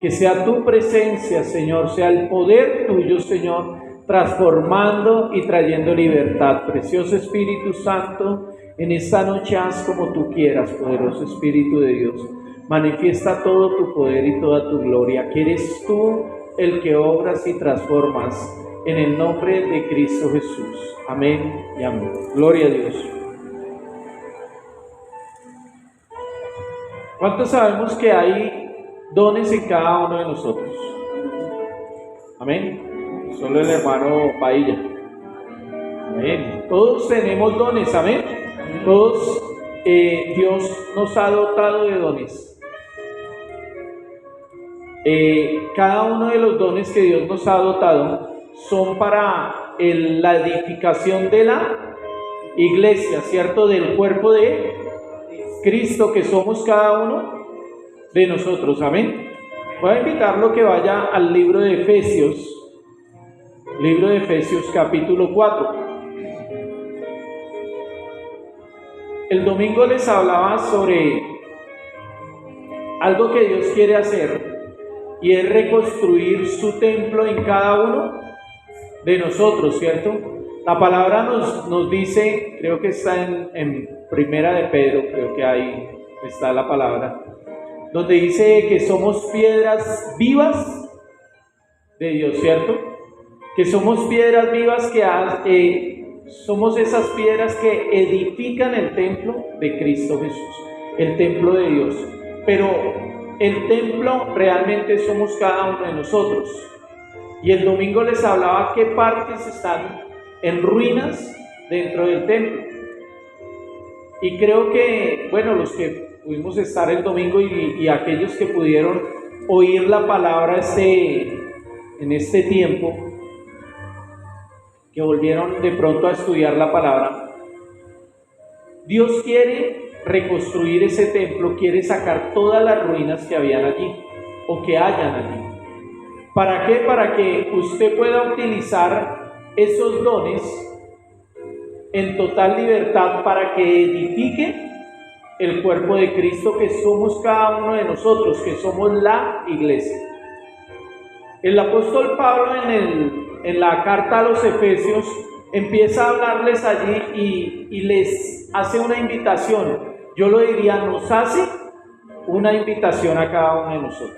Que sea tu presencia, Señor, sea el poder tuyo, Señor, transformando y trayendo libertad. Precioso Espíritu Santo, en esta noche haz como tú quieras, poderoso Espíritu de Dios. Manifiesta todo tu poder y toda tu gloria, que eres tú el que obras y transformas, en el nombre de Cristo Jesús. Amén y amén. Gloria a Dios. ¿Cuántos sabemos que hay dones en cada uno de nosotros? Amén. Solo el hermano Pailla. Amén. Todos tenemos dones, amén. Todos, Dios nos ha dotado de dones. Cada uno de los dones que Dios nos ha dotado son para la edificación de la iglesia, ¿cierto? Del cuerpo de Cristo que somos cada uno de nosotros, amén. Voy a invitarlo que vaya al libro de Efesios capítulo 4. El domingo les hablaba sobre algo que Dios quiere hacer, y es reconstruir su templo en cada uno de nosotros, ¿cierto? La palabra nos dice, creo que está en Primera de Pedro, creo que ahí está la palabra, donde dice que somos piedras vivas de Dios, ¿cierto? Que somos piedras vivas, que somos esas piedras que edifican el templo de Cristo Jesús, el templo de Dios. Pero el templo realmente somos cada uno de nosotros. Y el domingo les hablaba qué partes están en ruinas dentro del templo. Y creo que, bueno, los que pudimos estar el domingo y aquellos que pudieron oír la palabra en este tiempo, que volvieron de pronto a estudiar la palabra, Dios quiere reconstruir ese templo, quiere sacar todas las ruinas que habían allí o que hayan allí. ¿Para qué? Para que usted pueda utilizar esos dones en total libertad para que edifique el cuerpo de Cristo que somos cada uno de nosotros, que somos la iglesia. El apóstol Pablo en la carta a los Efesios empieza a hablarles allí y les hace una invitación. Yo lo diría, nos hace una invitación a cada uno de nosotros.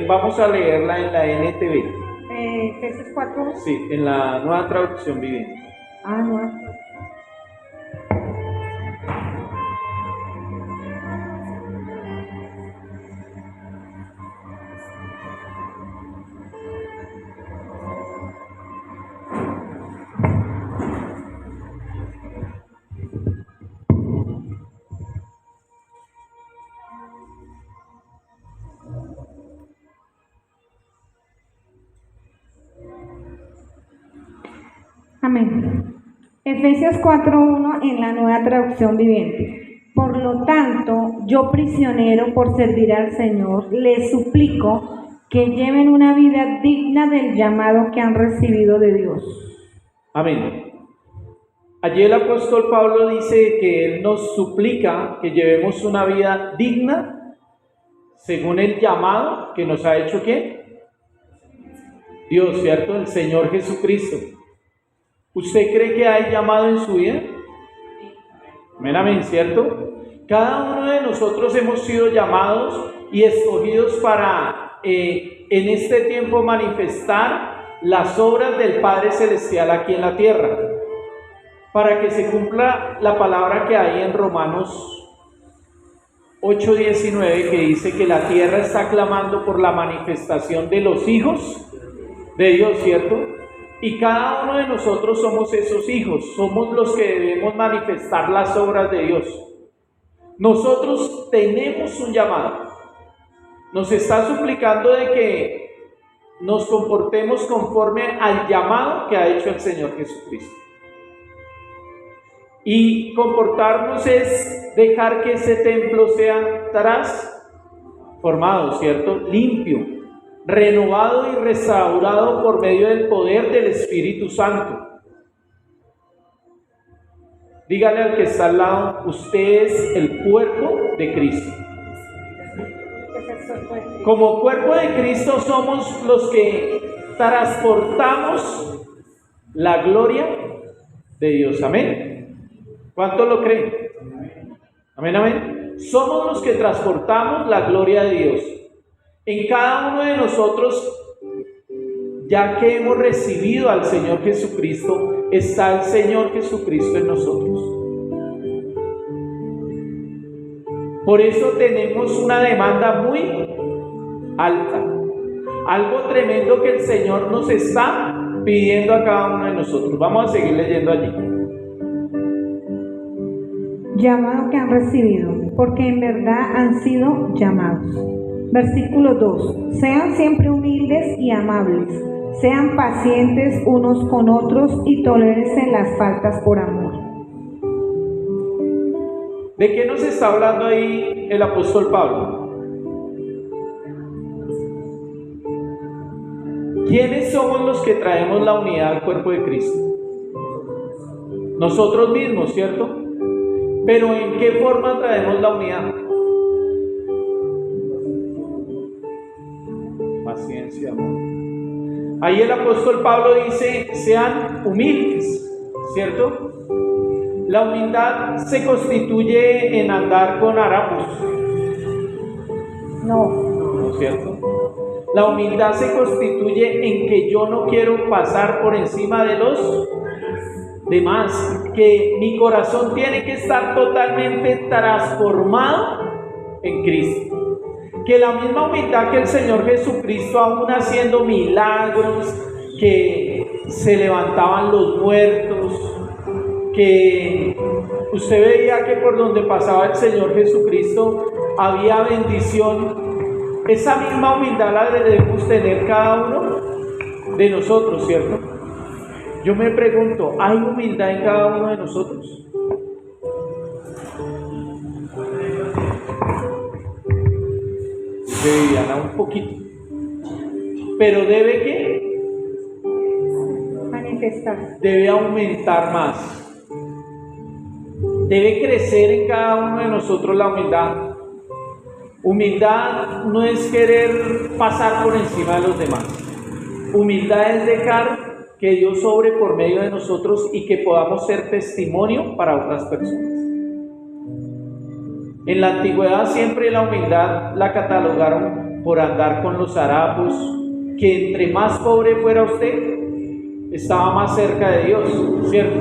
Vamos a leerla en la NTV. Efesios 4. Sí, en la Nueva Traducción Viviente. Nueva. Amén. Efesios 4:1 en la Nueva Traducción Viviente. Por lo tanto, yo prisionero por servir al Señor, les suplico que lleven una vida digna del llamado que han recibido de Dios. Amén. Allí el apóstol Pablo dice que él nos suplica que llevemos una vida digna según el llamado que nos ha hecho ¿quién? Dios, ¿cierto? El Señor Jesucristo. ¿Usted cree que hay llamado en su vida? Amén, amén, ¿cierto? Cada uno de nosotros hemos sido llamados y escogidos para en este tiempo manifestar las obras del Padre Celestial aquí en la tierra, para que se cumpla la palabra que hay en Romanos 8:19, que dice que la tierra está clamando por la manifestación de los hijos de Dios, ¿cierto? Y cada uno de nosotros somos esos hijos, somos los que debemos manifestar las obras de Dios. Nosotros tenemos un llamado. Nos está suplicando de que nos comportemos conforme al llamado que ha hecho el Señor Jesucristo. Y comportarnos es dejar que ese templo sea transformado, ¿cierto? Limpio, renovado y restaurado por medio del poder del Espíritu Santo. Dígale al que está al lado, usted es el cuerpo de Cristo. Como cuerpo de Cristo somos los que transportamos la gloria de Dios. Amén. ¿Cuántos lo creen? Amén, amén. Somos los que transportamos la gloria de Dios. En cada uno de nosotros, ya que hemos recibido al Señor Jesucristo, está el Señor Jesucristo en nosotros. Por eso tenemos una demanda muy alta. Algo tremendo que el Señor nos está pidiendo a cada uno de nosotros. Vamos a seguir leyendo allí. Llamado que han recibido, porque en verdad han sido llamados. Versículo 2. Sean siempre humildes y amables. Sean pacientes unos con otros y tolérense las faltas por amor. ¿De qué nos está hablando ahí el apóstol Pablo? ¿Quiénes somos los que traemos la unidad al cuerpo de Cristo? Nosotros mismos, ¿cierto? Pero ¿en qué forma traemos la unidad? Paciencia, amor. Ahí el apóstol Pablo dice, sean humildes, ¿cierto? La humildad se constituye en andar con harapos. No es cierto. La humildad se constituye en que yo no quiero pasar por encima de los demás, que mi corazón tiene que estar totalmente transformado en Cristo. Que la misma humildad que el Señor Jesucristo, aún haciendo milagros, que se levantaban los muertos, que usted veía que por donde pasaba el Señor Jesucristo había bendición. Esa misma humildad la debemos tener cada uno de nosotros, ¿cierto? Yo me pregunto, ¿hay humildad en cada uno de nosotros? Viviana, un poquito. Pero debe ¿qué? Manifestar. Debe aumentar más. Debe crecer en cada uno de nosotros la humildad. Humildad no es querer pasar por encima de los demás. Humildad es dejar que Dios sobre por medio de nosotros y que podamos ser testimonio para otras personas. En la antigüedad siempre la humildad la catalogaron por andar con los harapos, que entre más pobre fuera usted, estaba más cerca de Dios, ¿cierto?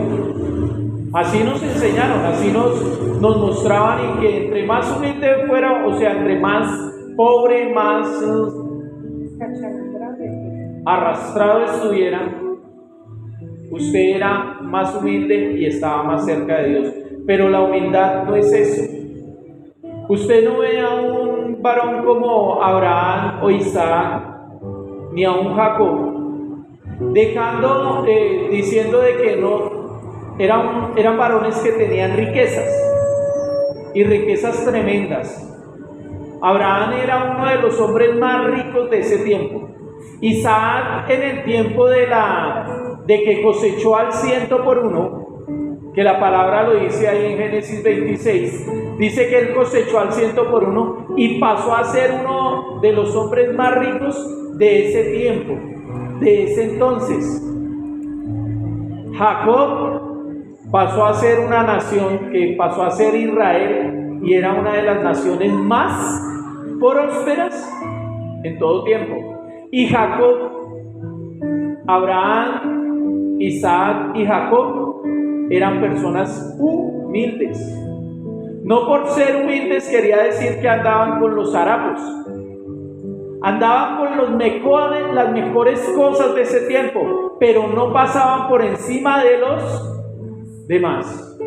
Así nos enseñaron, así nos mostraban, y que entre más humilde fuera, o sea, entre más pobre, más arrastrado estuviera, usted era más humilde y estaba más cerca de Dios. Pero la humildad no es eso. Usted no ve a un varón como Abraham o Isaac, ni a un Jacob, diciendo de que no, eran varones que tenían riquezas, y riquezas tremendas. Abraham era uno de los hombres más ricos de ese tiempo. Isaac, en el tiempo de que cosechó al 100%, que la palabra lo dice ahí en Génesis 26, dice que él cosechó al 100% y pasó a ser uno de los hombres más ricos de ese tiempo, de ese entonces. Jacob pasó a ser una nación que pasó a ser Israel, y era una de las naciones más prósperas en todo tiempo. Y Jacob, Abraham, Isaac y Jacob eran personas humildes. No por ser humildes quería decir que andaban con los harapos. Andaban con las mejores cosas de ese tiempo, pero no pasaban por encima de los demás.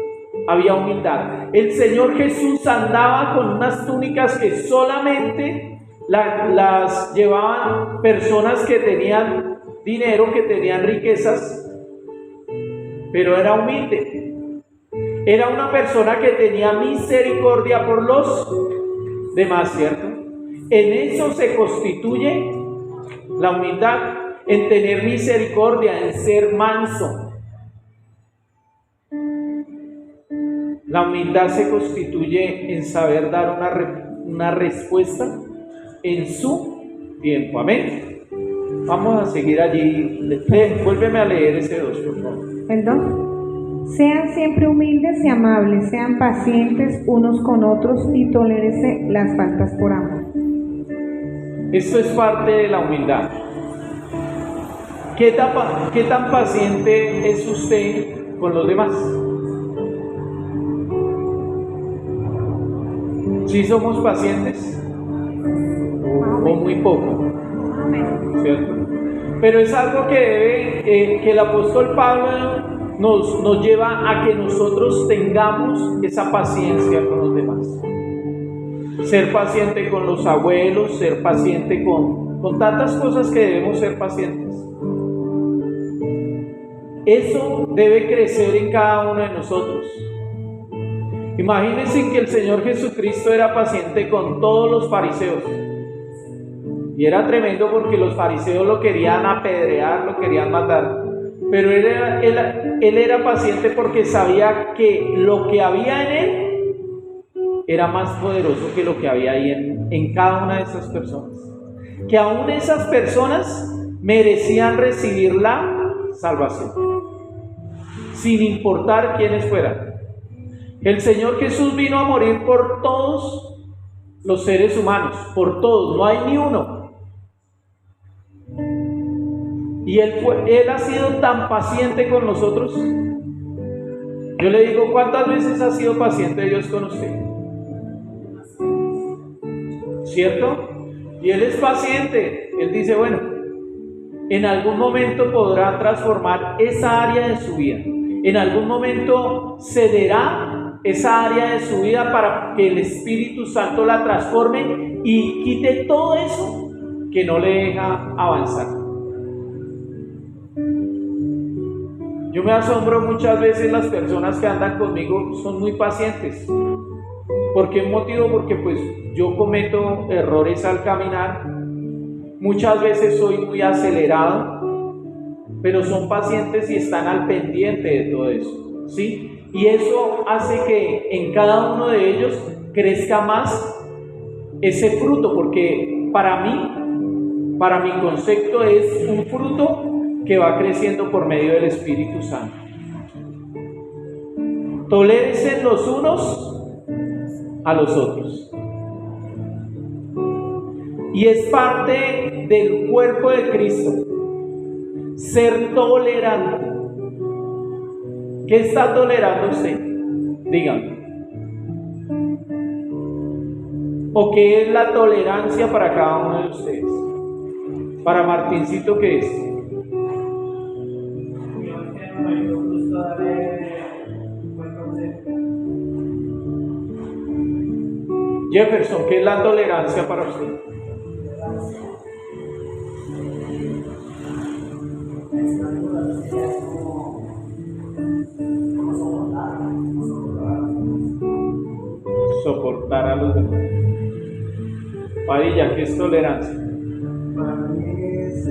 Había humildad. El Señor Jesús andaba con unas túnicas que solamente las llevaban personas que tenían dinero, que tenían riquezas, pero era humilde. Era una persona que tenía misericordia por los demás, ¿cierto? En eso se constituye la humildad, en tener misericordia, en ser manso. La humildad se constituye en saber dar una respuesta en su tiempo. Amén. Vamos a seguir allí. Vuélveme a leer ese 2, por favor. El 2. Sean siempre humildes y amables, sean pacientes unos con otros y tolérense las faltas por amor. Esto es parte de la humildad. ¿Qué tan paciente es usted con los demás? ¿Sí somos pacientes? ¿O muy poco? ¿Cierto? Pero es algo que el apóstol Pablo nos lleva a que nosotros tengamos esa paciencia con los demás. Ser paciente con los abuelos, ser paciente con tantas cosas que debemos ser pacientes. Eso debe crecer en cada uno de nosotros. Imagínense que el Señor Jesucristo era paciente con todos los fariseos. Y era tremendo porque los fariseos lo querían apedrear, lo querían matar. Pero él era paciente porque sabía que lo que había en él era más poderoso que lo que había ahí en cada una de esas personas. Que aún esas personas merecían recibir la salvación, sin importar quiénes fueran. El Señor Jesús vino a morir por todos los seres humanos, por todos, no hay ni uno. Y Él ha sido tan paciente con nosotros. Yo le digo, ¿cuántas veces ha sido paciente Dios con usted? ¿Cierto? Y Él es paciente. Él dice, bueno, en algún momento podrá transformar esa área de su vida. En algún momento cederá esa área de su vida para que el Espíritu Santo la transforme y quite todo eso que no le deja avanzar. Yo me asombro muchas veces, las personas que andan conmigo son muy pacientes. ¿Por qué motivo? Porque pues yo cometo errores al caminar. Muchas veces soy muy acelerado, pero son pacientes y están al pendiente de todo eso, ¿sí? Y eso hace que en cada uno de ellos crezca más ese fruto, porque para mi concepto es un fruto que va creciendo por medio del Espíritu Santo. Tolérense los unos a los otros. Y es parte del cuerpo de Cristo ser tolerante. ¿Qué está tolerando usted? Dígame. ¿O qué es la tolerancia para cada uno de ustedes? Para Martincito, ¿qué es? Jefferson, ¿qué es la tolerancia para usted? Soportar a los demás. Padilla, ¿qué es tolerancia? Para mí es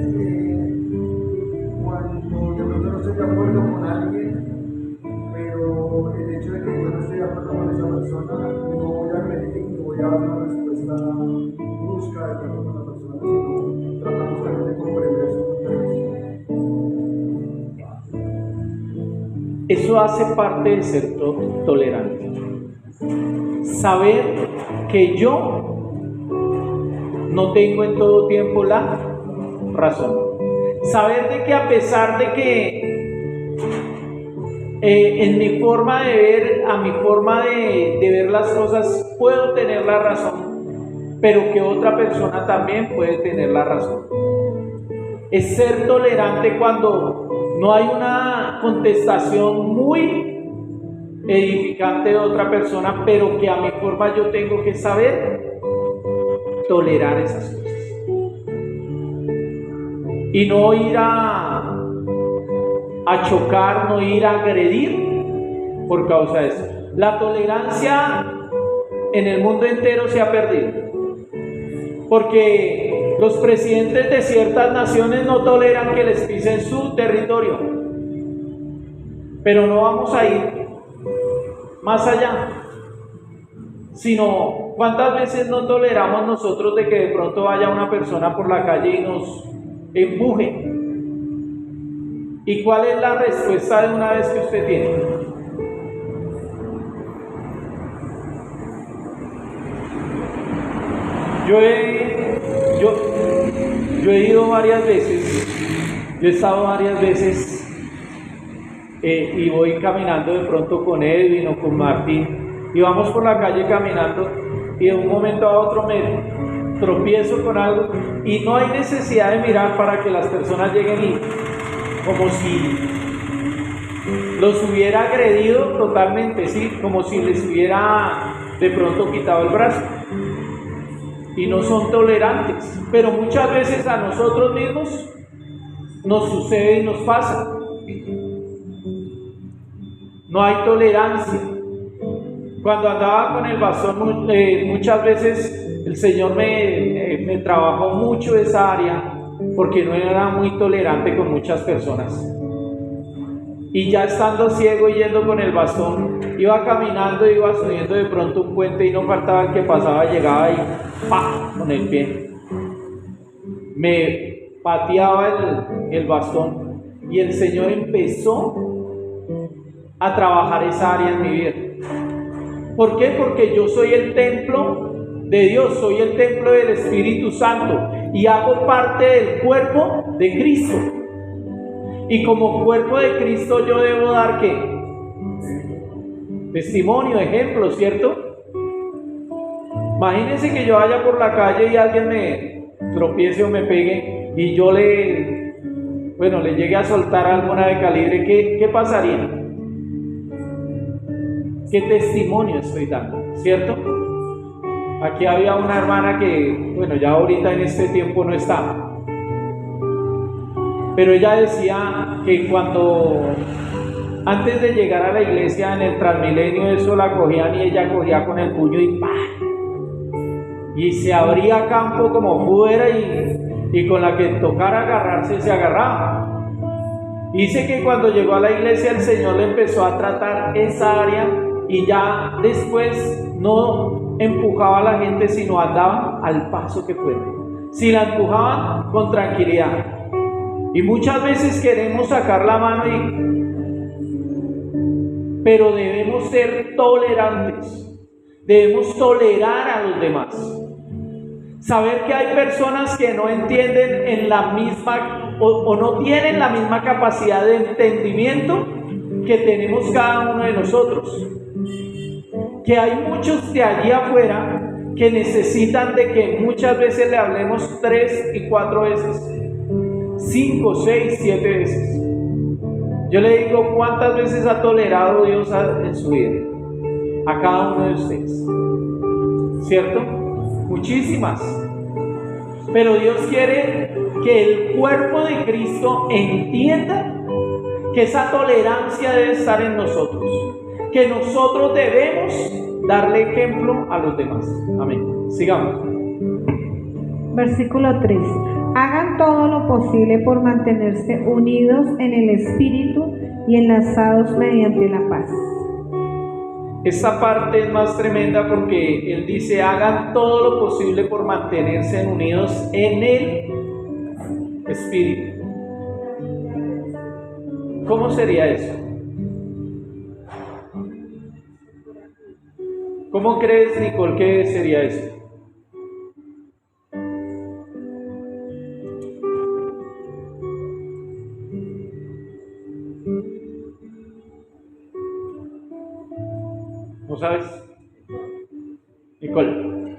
cuando de pronto no estoy de acuerdo con alguien, pero el hecho de que yo no estoy de acuerdo con esa persona, no voy a agredir, no voy a dar una respuesta brusca de pronto con la persona, sino tratamos también de comprender su punto de vista. Eso hace parte de ser tolerante. Saber que yo no tengo en todo tiempo la razón. Saber de que a pesar de que en mi forma de ver, a mi forma de ver las cosas, puedo tener la razón, pero que otra persona también puede tener la razón. Es ser tolerante cuando no hay una contestación muy edificante de otra persona, pero que a mi forma yo tengo que saber tolerar esas cosas y no ir a chocar, no ir a agredir por causa de eso. La tolerancia en el mundo entero se ha perdido, porque los presidentes de ciertas naciones no toleran que les pisen su territorio, pero no vamos a ir más allá. sino cuántas veces no toleramos nosotros de que de pronto vaya una persona por la calle y nos empuje. ¿Y cuál es la respuesta de una vez que usted tiene? Yo he ido varias veces, yo he estado varias veces y voy caminando de pronto con Edwin o con Martín y vamos por la calle caminando y de un momento a otro me tropiezo con algo y no hay necesidad de mirar para que las personas lleguen y como si los hubiera agredido totalmente, ¿sí? Como si les hubiera de pronto quitado el brazo. Y no son tolerantes, pero muchas veces a nosotros mismos nos sucede y nos pasa. No hay tolerancia. Cuando andaba con el bastón, muchas veces el Señor me trabajó mucho esa área porque no era muy tolerante con muchas personas. Y ya estando ciego y yendo con el bastón, iba caminando, iba subiendo de pronto un puente y no faltaba el que pasaba, llegaba y ¡pah! Con el pie me pateaba el bastón y el Señor empezó a trabajar esa área en mi vida. ¿Por qué? Porque yo soy el templo de Dios, soy el templo del Espíritu Santo y hago parte del cuerpo de Cristo. Y como cuerpo de Cristo yo debo dar ¿qué? Testimonio, ejemplo, ¿cierto? Imagínense que yo vaya por la calle y alguien me tropiece o me pegue y yo le llegue a soltar alguna de calibre, ¿qué pasaría? ¿Qué testimonio estoy dando? ¿Cierto? Aquí había una hermana que, ya ahorita en este tiempo no está. Pero ella decía que antes de llegar a la iglesia en el Transmilenio, eso la cogían y ella cogía con el puño y ¡pah! Y se abría campo como fuera y con la que tocara agarrarse se agarraba. Dice que cuando llegó a la iglesia el Señor le empezó a tratar esa área y ya después no empujaba a la gente, sino andaba al paso que fuera. Si la empujaban, con tranquilidad. Y muchas veces queremos sacar la mano pero debemos ser tolerantes, debemos tolerar a los demás. Saber que hay personas que no entienden en la misma o no tienen la misma capacidad de entendimiento que tenemos cada uno de nosotros. Que hay muchos de allí afuera que necesitan de que muchas veces le hablemos 3 y 4 veces. 5, 6, 7 veces. Yo le digo, ¿cuántas veces ha tolerado Dios en su vida? A cada uno de ustedes, ¿cierto? Muchísimas. Pero Dios quiere que el cuerpo de Cristo entienda que esa tolerancia debe estar en nosotros, que nosotros debemos darle ejemplo a los demás. Amén. Sigamos. Versículo 3. Hagan todo lo posible por mantenerse unidos en el Espíritu y enlazados mediante la paz. Esta parte es más tremenda porque Él dice, hagan todo lo posible por mantenerse unidos en el Espíritu. ¿Cómo sería eso? ¿Cómo crees, Nicole, que sería eso? ¿No sabes? Nicole.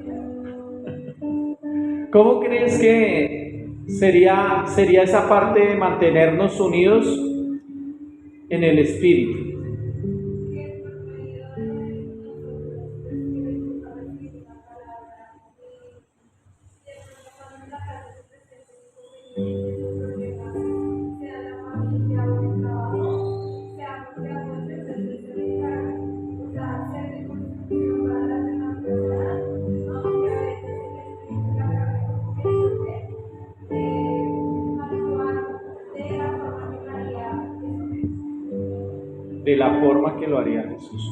¿Cómo crees que sería esa parte de mantenernos unidos en el Espíritu? De la forma que lo haría Jesús.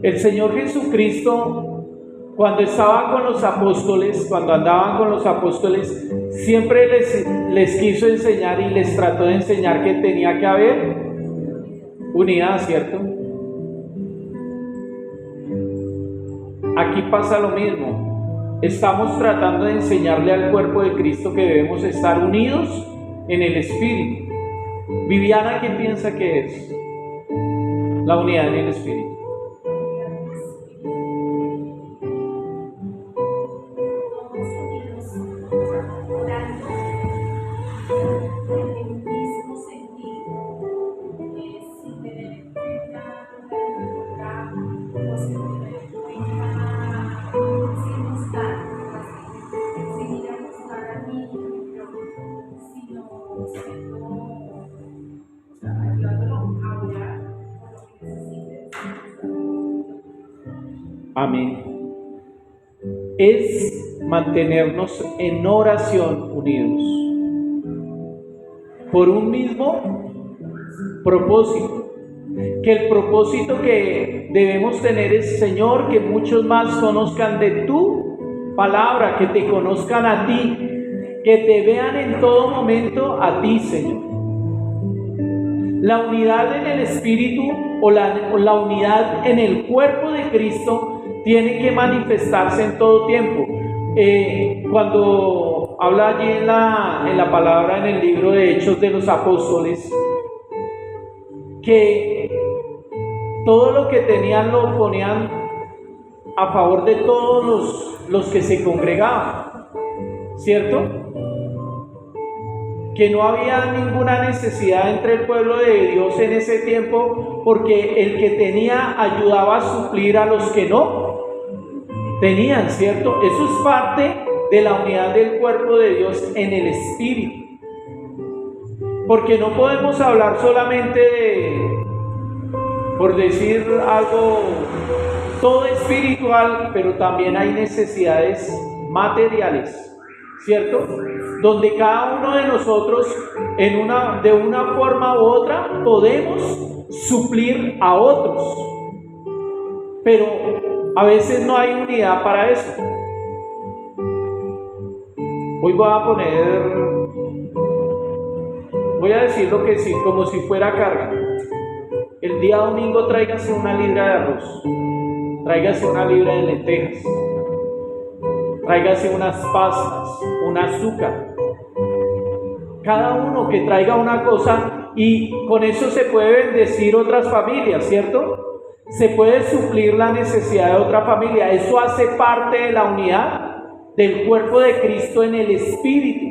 El Señor Jesucristo cuando estaban con los apóstoles, cuando andaban con los apóstoles, siempre les quiso enseñar y les trató de enseñar que tenía que haber unidad, ¿cierto? Aquí pasa lo mismo. Estamos tratando de enseñarle al cuerpo de Cristo que debemos estar unidos en el Espíritu. Viviana, ¿qué piensa que es la unidad en el Espíritu? Amén. Es mantenernos en oración unidos por un mismo propósito. Que el propósito que debemos tener es, Señor, que muchos más conozcan de tu palabra, que te conozcan a ti, que te vean en todo momento a ti, Señor. La unidad en el Espíritu o la unidad en el cuerpo de Cristo tiene que manifestarse en todo tiempo. Cuando habla allí en la palabra, en el libro de Hechos de los Apóstoles, que todo lo que tenían lo ponían a favor de todos los que se congregaban, ¿cierto? Que no había ninguna necesidad entre el pueblo de Dios en ese tiempo, porque el que tenía ayudaba a suplir a los que no tenían, ¿cierto? Eso es parte de la unidad del cuerpo de Dios en el Espíritu. Porque no podemos hablar solamente por decir algo, todo espiritual, pero también hay necesidades materiales, ¿cierto? Donde cada uno de nosotros, de una forma u otra, podemos suplir a otros. Pero a veces no hay unidad para eso. Hoy voy a decir lo que sí, como si fuera carga. El día domingo tráigase una libra de arroz, tráigase una libra de lentejas, tráigase unas pastas, un azúcar. Cada uno que traiga una cosa, y con eso se puede bendecir otras familias, ¿cierto? Se puede suplir la necesidad de otra familia. Eso hace parte de la unidad del cuerpo de Cristo en el Espíritu.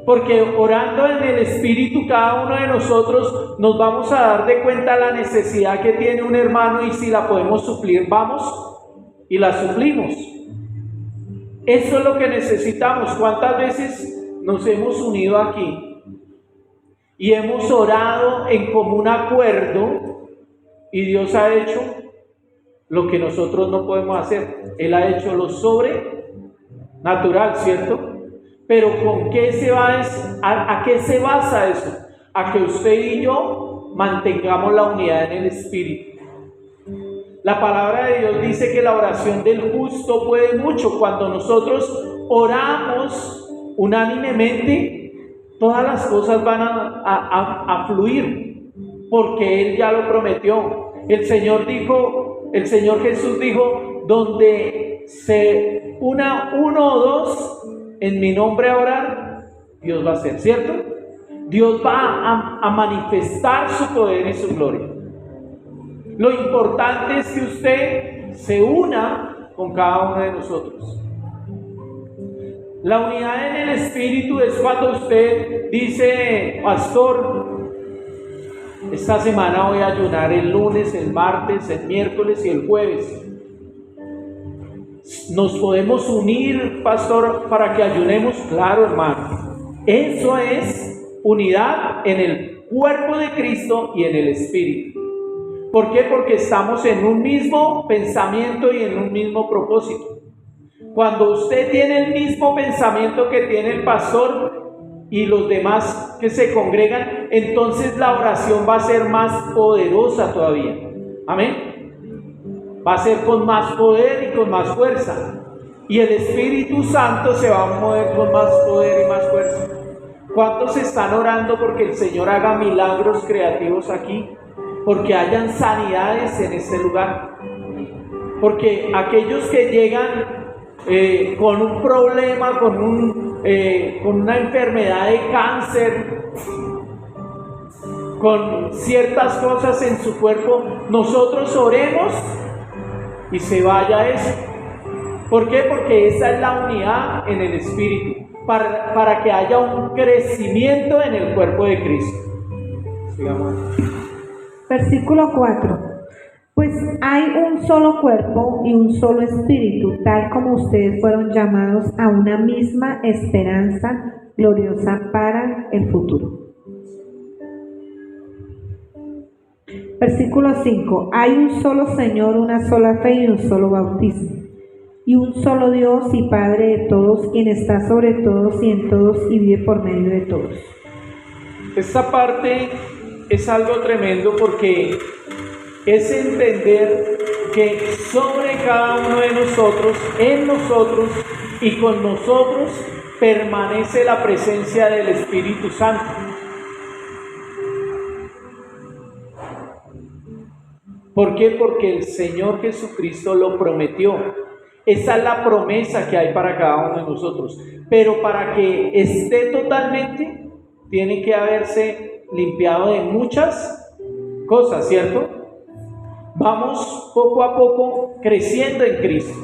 Porque orando en el Espíritu, cada uno de nosotros nos vamos a dar de cuenta la necesidad que tiene un hermano, y si la podemos suplir, vamos y la suplimos. Eso es lo que necesitamos. ¿Cuántas veces nos hemos unido aquí y hemos orado en común acuerdo? Y Dios ha hecho lo que nosotros no podemos hacer. Él ha hecho lo sobrenatural, ¿cierto? Pero ¿con qué a qué se basa eso? A que usted y yo mantengamos la unidad en el Espíritu. La palabra de Dios dice que la oración del justo puede mucho. Cuando nosotros oramos unánimemente, todas las cosas van a fluir, porque Él ya lo prometió. El Señor Jesús dijo, donde se una uno o dos en mi nombre a orar, Dios va a hacer, ¿cierto? Dios va a manifestar su poder y su gloria. Lo importante es que usted se una con cada uno de nosotros. La unidad en el Espíritu es cuando usted dice, pastor, esta semana voy a ayunar el lunes, el martes, el miércoles y el jueves. ¿Nos podemos unir, pastor, para que ayunemos? Claro, hermano. Eso es unidad en el cuerpo de Cristo y en el Espíritu. ¿Por qué? Porque estamos en un mismo pensamiento y en un mismo propósito. Cuando usted tiene el mismo pensamiento que tiene el pastor y los demás que se congregan, entonces la oración va a ser más poderosa todavía. Amén. va a ser con más poder y con más fuerza. Y el Espíritu Santo se va a mover con más poder y más fuerza. ¿Cuántos están orando porque el Señor haga milagros creativos aquí? Porque hayan sanidades en este lugar. Porque aquellos que llegan con un problema, con una enfermedad de cáncer, con ciertas cosas en su cuerpo, nosotros oremos y se vaya eso. ¿Por qué? Porque esa es la unidad en el Espíritu, para que haya un crecimiento en el cuerpo de Cristo. Sigamos. Versículo 4. Pues hay un solo cuerpo y un solo espíritu, tal como ustedes fueron llamados a una misma esperanza gloriosa para el futuro. Versículo 5. Hay un solo Señor, una sola fe y un solo bautismo. Y un solo Dios y Padre de todos, quien está sobre todos y en todos y vive por medio de todos. Esta parte es algo tremendo porque es entender que sobre cada uno de nosotros, en nosotros y con nosotros permanece la presencia del Espíritu Santo. ¿Por qué? Porque el Señor Jesucristo lo prometió. Esa es la promesa que hay para cada uno de nosotros. Pero para que esté totalmente, tiene que haberse limpiado de muchas cosas, ¿cierto? Vamos poco a poco creciendo en Cristo.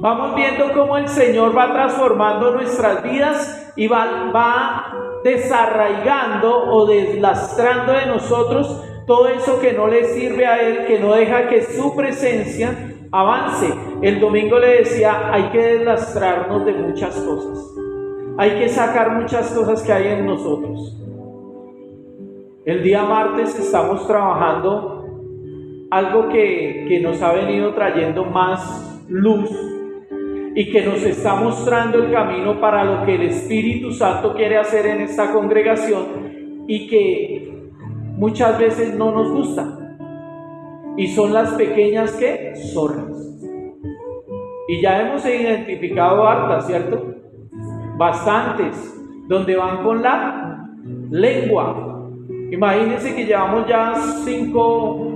Vamos viendo cómo el Señor va transformando nuestras vidas y va desarraigando o deslastrando de nosotros todo eso que no le sirve a Él, que no deja que su presencia avance. El domingo le decía, hay que deslastrarnos de muchas cosas. Hay que sacar muchas cosas que hay en nosotros. El día martes estamos trabajando algo que nos ha venido trayendo más luz y que nos está mostrando el camino para lo que el Espíritu Santo quiere hacer en esta congregación y que muchas veces no nos gusta. Y son las pequeñas ¿qué? Zorras. Y ya hemos identificado hartas, ¿cierto? Bastantes, donde van con la lengua. Imagínense que llevamos ya 5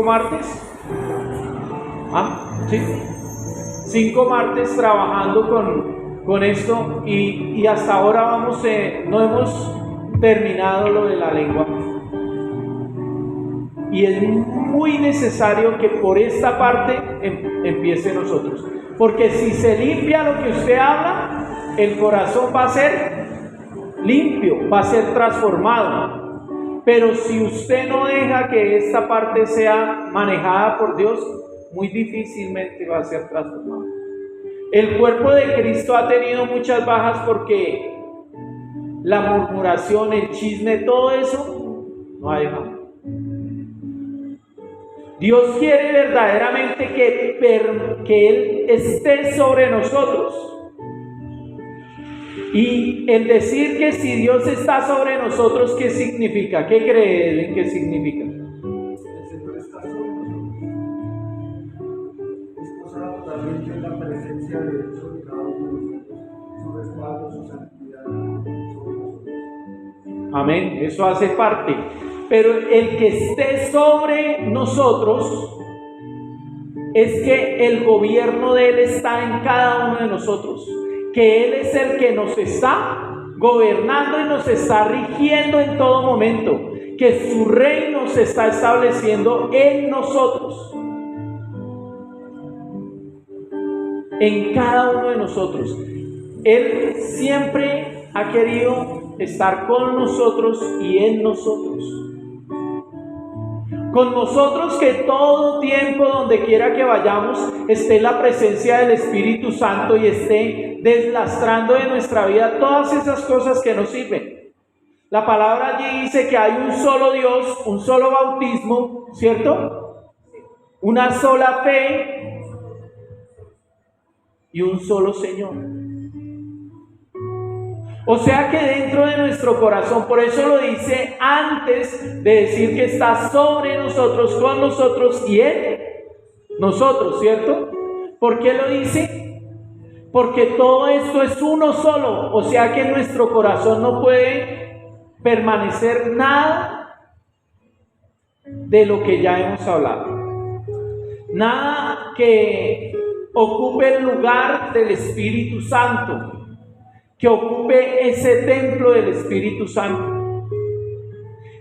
martes. Sí. 5 martes trabajando con esto y hasta ahora no hemos terminado lo de la lengua. Y es muy necesario que por esta parte empiece nosotros. Porque si se limpia lo que usted habla, el corazón va a ser limpio, va a ser transformado. Pero si usted no deja que esta parte sea manejada por Dios, muy difícilmente va a ser transformado. El cuerpo de Cristo ha tenido muchas bajas porque la murmuración, el chisme, todo eso no ha dejado. Dios quiere verdaderamente que Él esté sobre nosotros. Y el decir que si Dios está sobre nosotros, ¿qué significa? ¿Qué cree Él? ¿Qué significa? El Señor está sobre nosotros. Es cosa totalmente en la presencia de Él sobre cada uno de nosotros. Su respaldo, su santidad sobre nosotros. Amén. Eso hace parte. Pero el que esté sobre nosotros es que el gobierno de Él está en cada uno de nosotros, que Él es el que nos está gobernando y nos está rigiendo en todo momento, que su reino se está estableciendo en nosotros, en cada uno de nosotros. Él siempre ha querido estar con nosotros y en nosotros. Con nosotros, que todo tiempo, donde quiera que vayamos, esté la presencia del Espíritu Santo y esté deslastrando de nuestra vida todas esas cosas que nos sirven. La palabra allí dice que hay un solo Dios, un solo bautismo, ¿cierto? Una sola fe y un solo Señor. O sea que dentro de nuestro corazón, por eso lo dice antes de decir que está sobre nosotros, con nosotros y en nosotros, ¿cierto? ¿Por qué lo dice? Porque todo esto es uno solo, o sea que en nuestro corazón no puede permanecer nada de lo que ya hemos hablado. Nada que ocupe el lugar del Espíritu Santo, que ocupe ese templo del Espíritu Santo.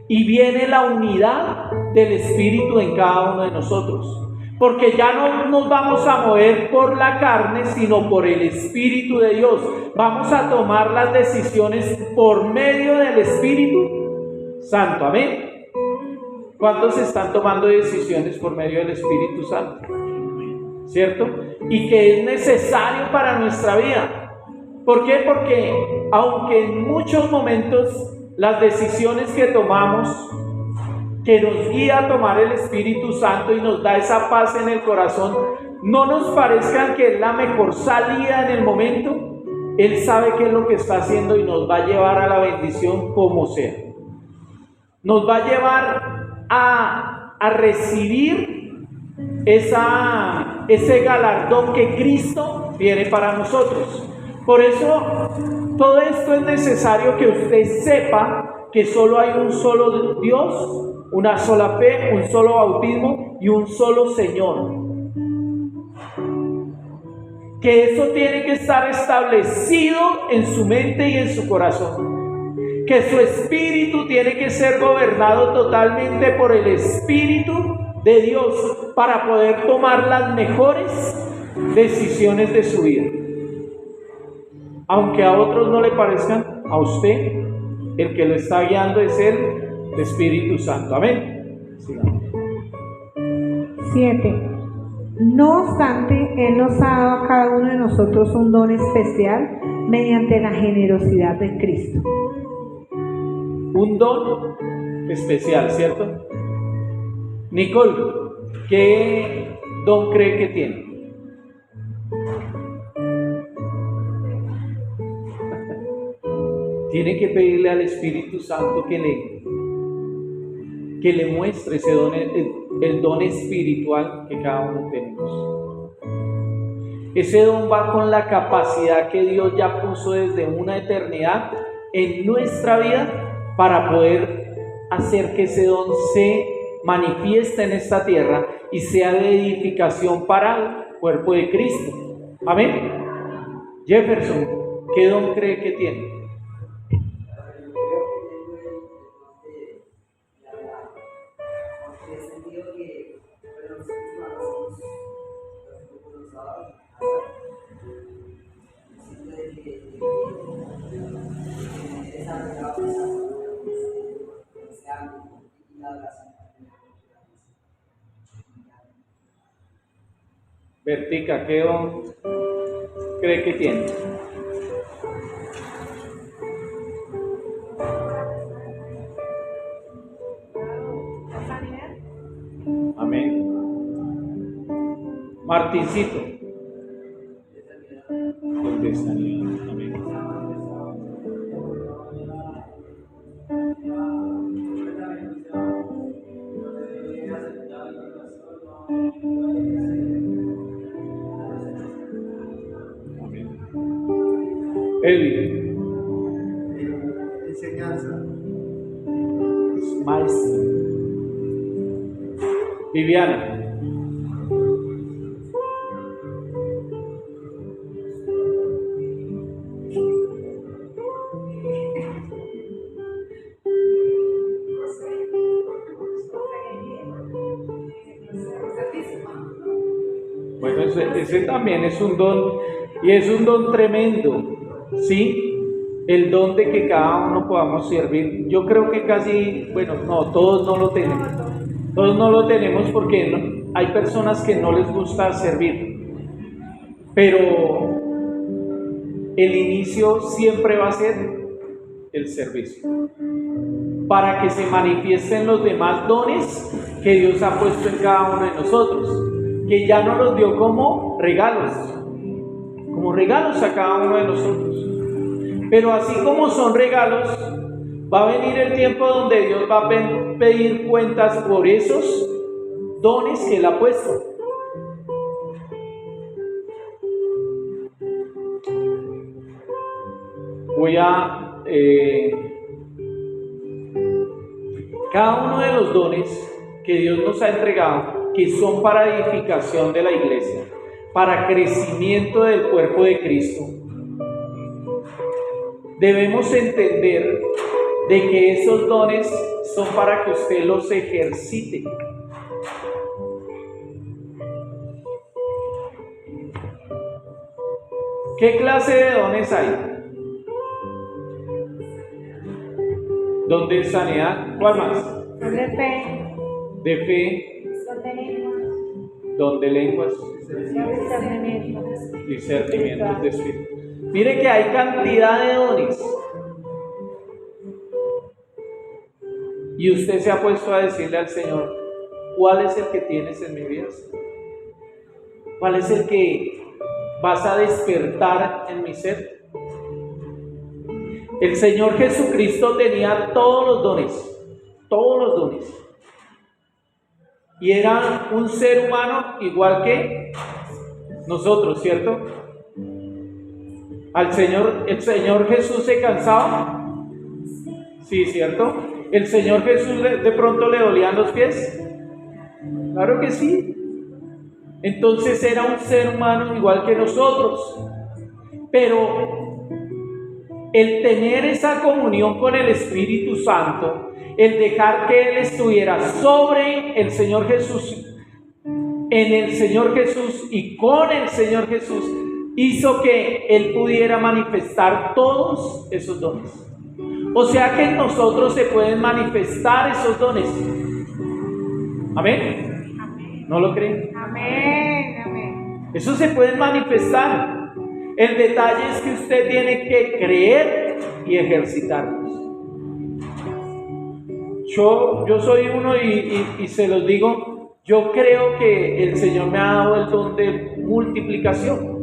Y viene la unidad del Espíritu en cada uno de nosotros. Porque ya no nos vamos a mover por la carne, sino por el Espíritu de Dios. Vamos a tomar las decisiones por medio del Espíritu Santo. Amén. ¿Cuántos están tomando decisiones por medio del Espíritu Santo? ¿Cierto? Y que es necesario para nuestra vida. ¿Por qué? Porque aunque en muchos momentos las decisiones que tomamos, que nos guía a tomar el Espíritu Santo y nos da esa paz en el corazón, no nos parezcan que es la mejor salida en el momento, Él sabe qué es lo que está haciendo y nos va a llevar a la bendición como sea. Nos va a llevar a recibir ese galardón que Cristo tiene para nosotros. Por eso, todo esto es necesario que usted sepa que solo hay un solo Dios, una sola fe, un solo bautismo y un solo Señor. Que eso tiene que estar establecido en su mente y en su corazón. Que su espíritu tiene que ser gobernado totalmente por el Espíritu de Dios para poder tomar las mejores decisiones de su vida. Aunque a otros no le parezcan, a usted el que lo está guiando es el Espíritu Santo. Amén. Sigamos. 7. No obstante, Él nos ha dado a cada uno de nosotros un don especial mediante la generosidad de Cristo. Un don especial, ¿cierto? Nicole, ¿qué don cree que tiene? Tiene que pedirle al Espíritu Santo que le muestre ese don, el don espiritual que cada uno tenemos. Ese don va con la capacidad que Dios ya puso desde una eternidad en nuestra vida para poder hacer que ese don se manifieste en esta tierra y sea de edificación para el cuerpo de Cristo. Amén. Jefferson, ¿qué don cree que tiene? Vertica, ¿qué don cree que tiene? Amén. Martincito. El de sanidad. Amén. Edwin. Enseñanza. Es maestra. Viviana. Bueno, ese también es un don, y es un don tremendo, ¿sí? El don de que cada uno podamos servir. Yo creo que casi, bueno, no, todos no lo tenemos. Todos no lo tenemos porque hay personas que no les gusta servir. Pero el inicio siempre va a ser el servicio. Para que se manifiesten los demás dones que Dios ha puesto en cada uno de nosotros. Que ya nos los dio como regalos a cada uno de nosotros. Pero así como son regalos, va a venir el tiempo donde Dios va a pedir cuentas por esos dones que Él ha puesto. Voy a... cada uno de los dones que Dios nos ha entregado, que son para edificación de la iglesia, para crecimiento del cuerpo de Cristo, debemos entender de que esos dones son para que usted los ejercite. ¿Qué clase de dones hay? ¿Don de sanidad? ¿Cuál más? De fe, De fe, don de lenguas, discernimientos de espíritu. Mire que hay cantidad de dones. Y usted se ha puesto a decirle al Señor, ¿cuál es el que tienes en mi vida? ¿Cuál es el que vas a despertar en mi ser? El Señor Jesucristo tenía todos los dones. Y era un ser humano igual que nosotros, ¿cierto? El Señor Jesús se cansaba. Sí, ¿cierto? ¿El Señor Jesús de pronto le dolían los pies? Claro que sí. Entonces era un ser humano igual que nosotros. Pero el tener esa comunión con el Espíritu Santo, el dejar que Él estuviera sobre el Señor Jesús, en el Señor Jesús y con el Señor Jesús, hizo que Él pudiera manifestar todos esos dones. O sea que en nosotros se pueden manifestar esos dones. ¿Amén? ¿No lo creen? Amén. Eso se puede manifestar. El detalle es que usted tiene que creer y ejercitarlos. Yo soy uno y se los digo, yo creo que el Señor me ha dado el don de multiplicación.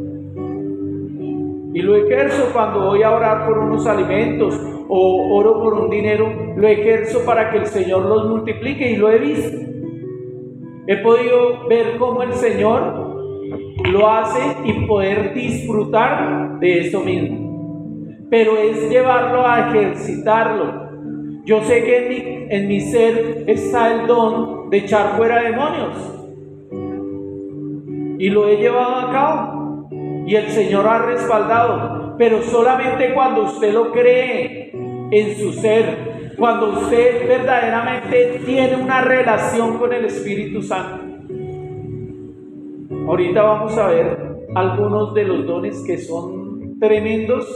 Y lo ejerzo cuando voy a orar por unos alimentos o oro por un dinero, lo ejerzo para que el Señor los multiplique y lo he visto. He podido ver cómo el Señor lo hace y poder disfrutar de eso mismo. Pero es llevarlo a ejercitarlo. Yo sé que en mi ser está el don de echar fuera demonios. Y lo he llevado a cabo. Y el Señor ha respaldado. Pero solamente cuando usted lo cree en su ser. Cuando usted verdaderamente tiene una relación con el Espíritu Santo. Ahorita vamos a ver algunos de los dones que son tremendos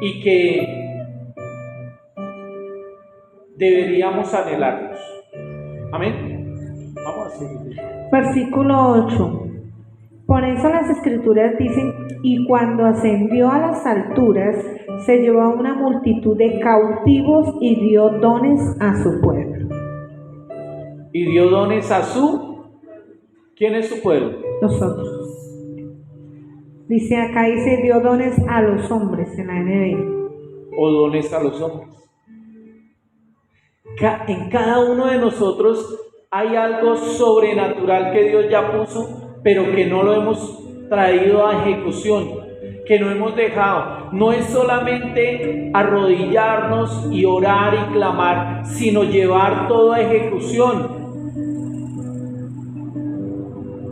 y que deberíamos anhelarlos. Amén. Vamos a seguir. Versículo 8. Por eso las Escrituras dicen, y cuando ascendió a las alturas, se llevó a una multitud de cautivos y dio dones a su pueblo. Y dio dones a su... ¿Quién es su pueblo? Nosotros. Dice acá, dice, dio dones a los hombres en la NBI. O dones a los hombres. En cada uno de nosotros hay algo sobrenatural que Dios ya puso, pero que no lo hemos traído a ejecución, que no hemos dejado. No es solamente arrodillarnos y orar y clamar, sino llevar todo a ejecución.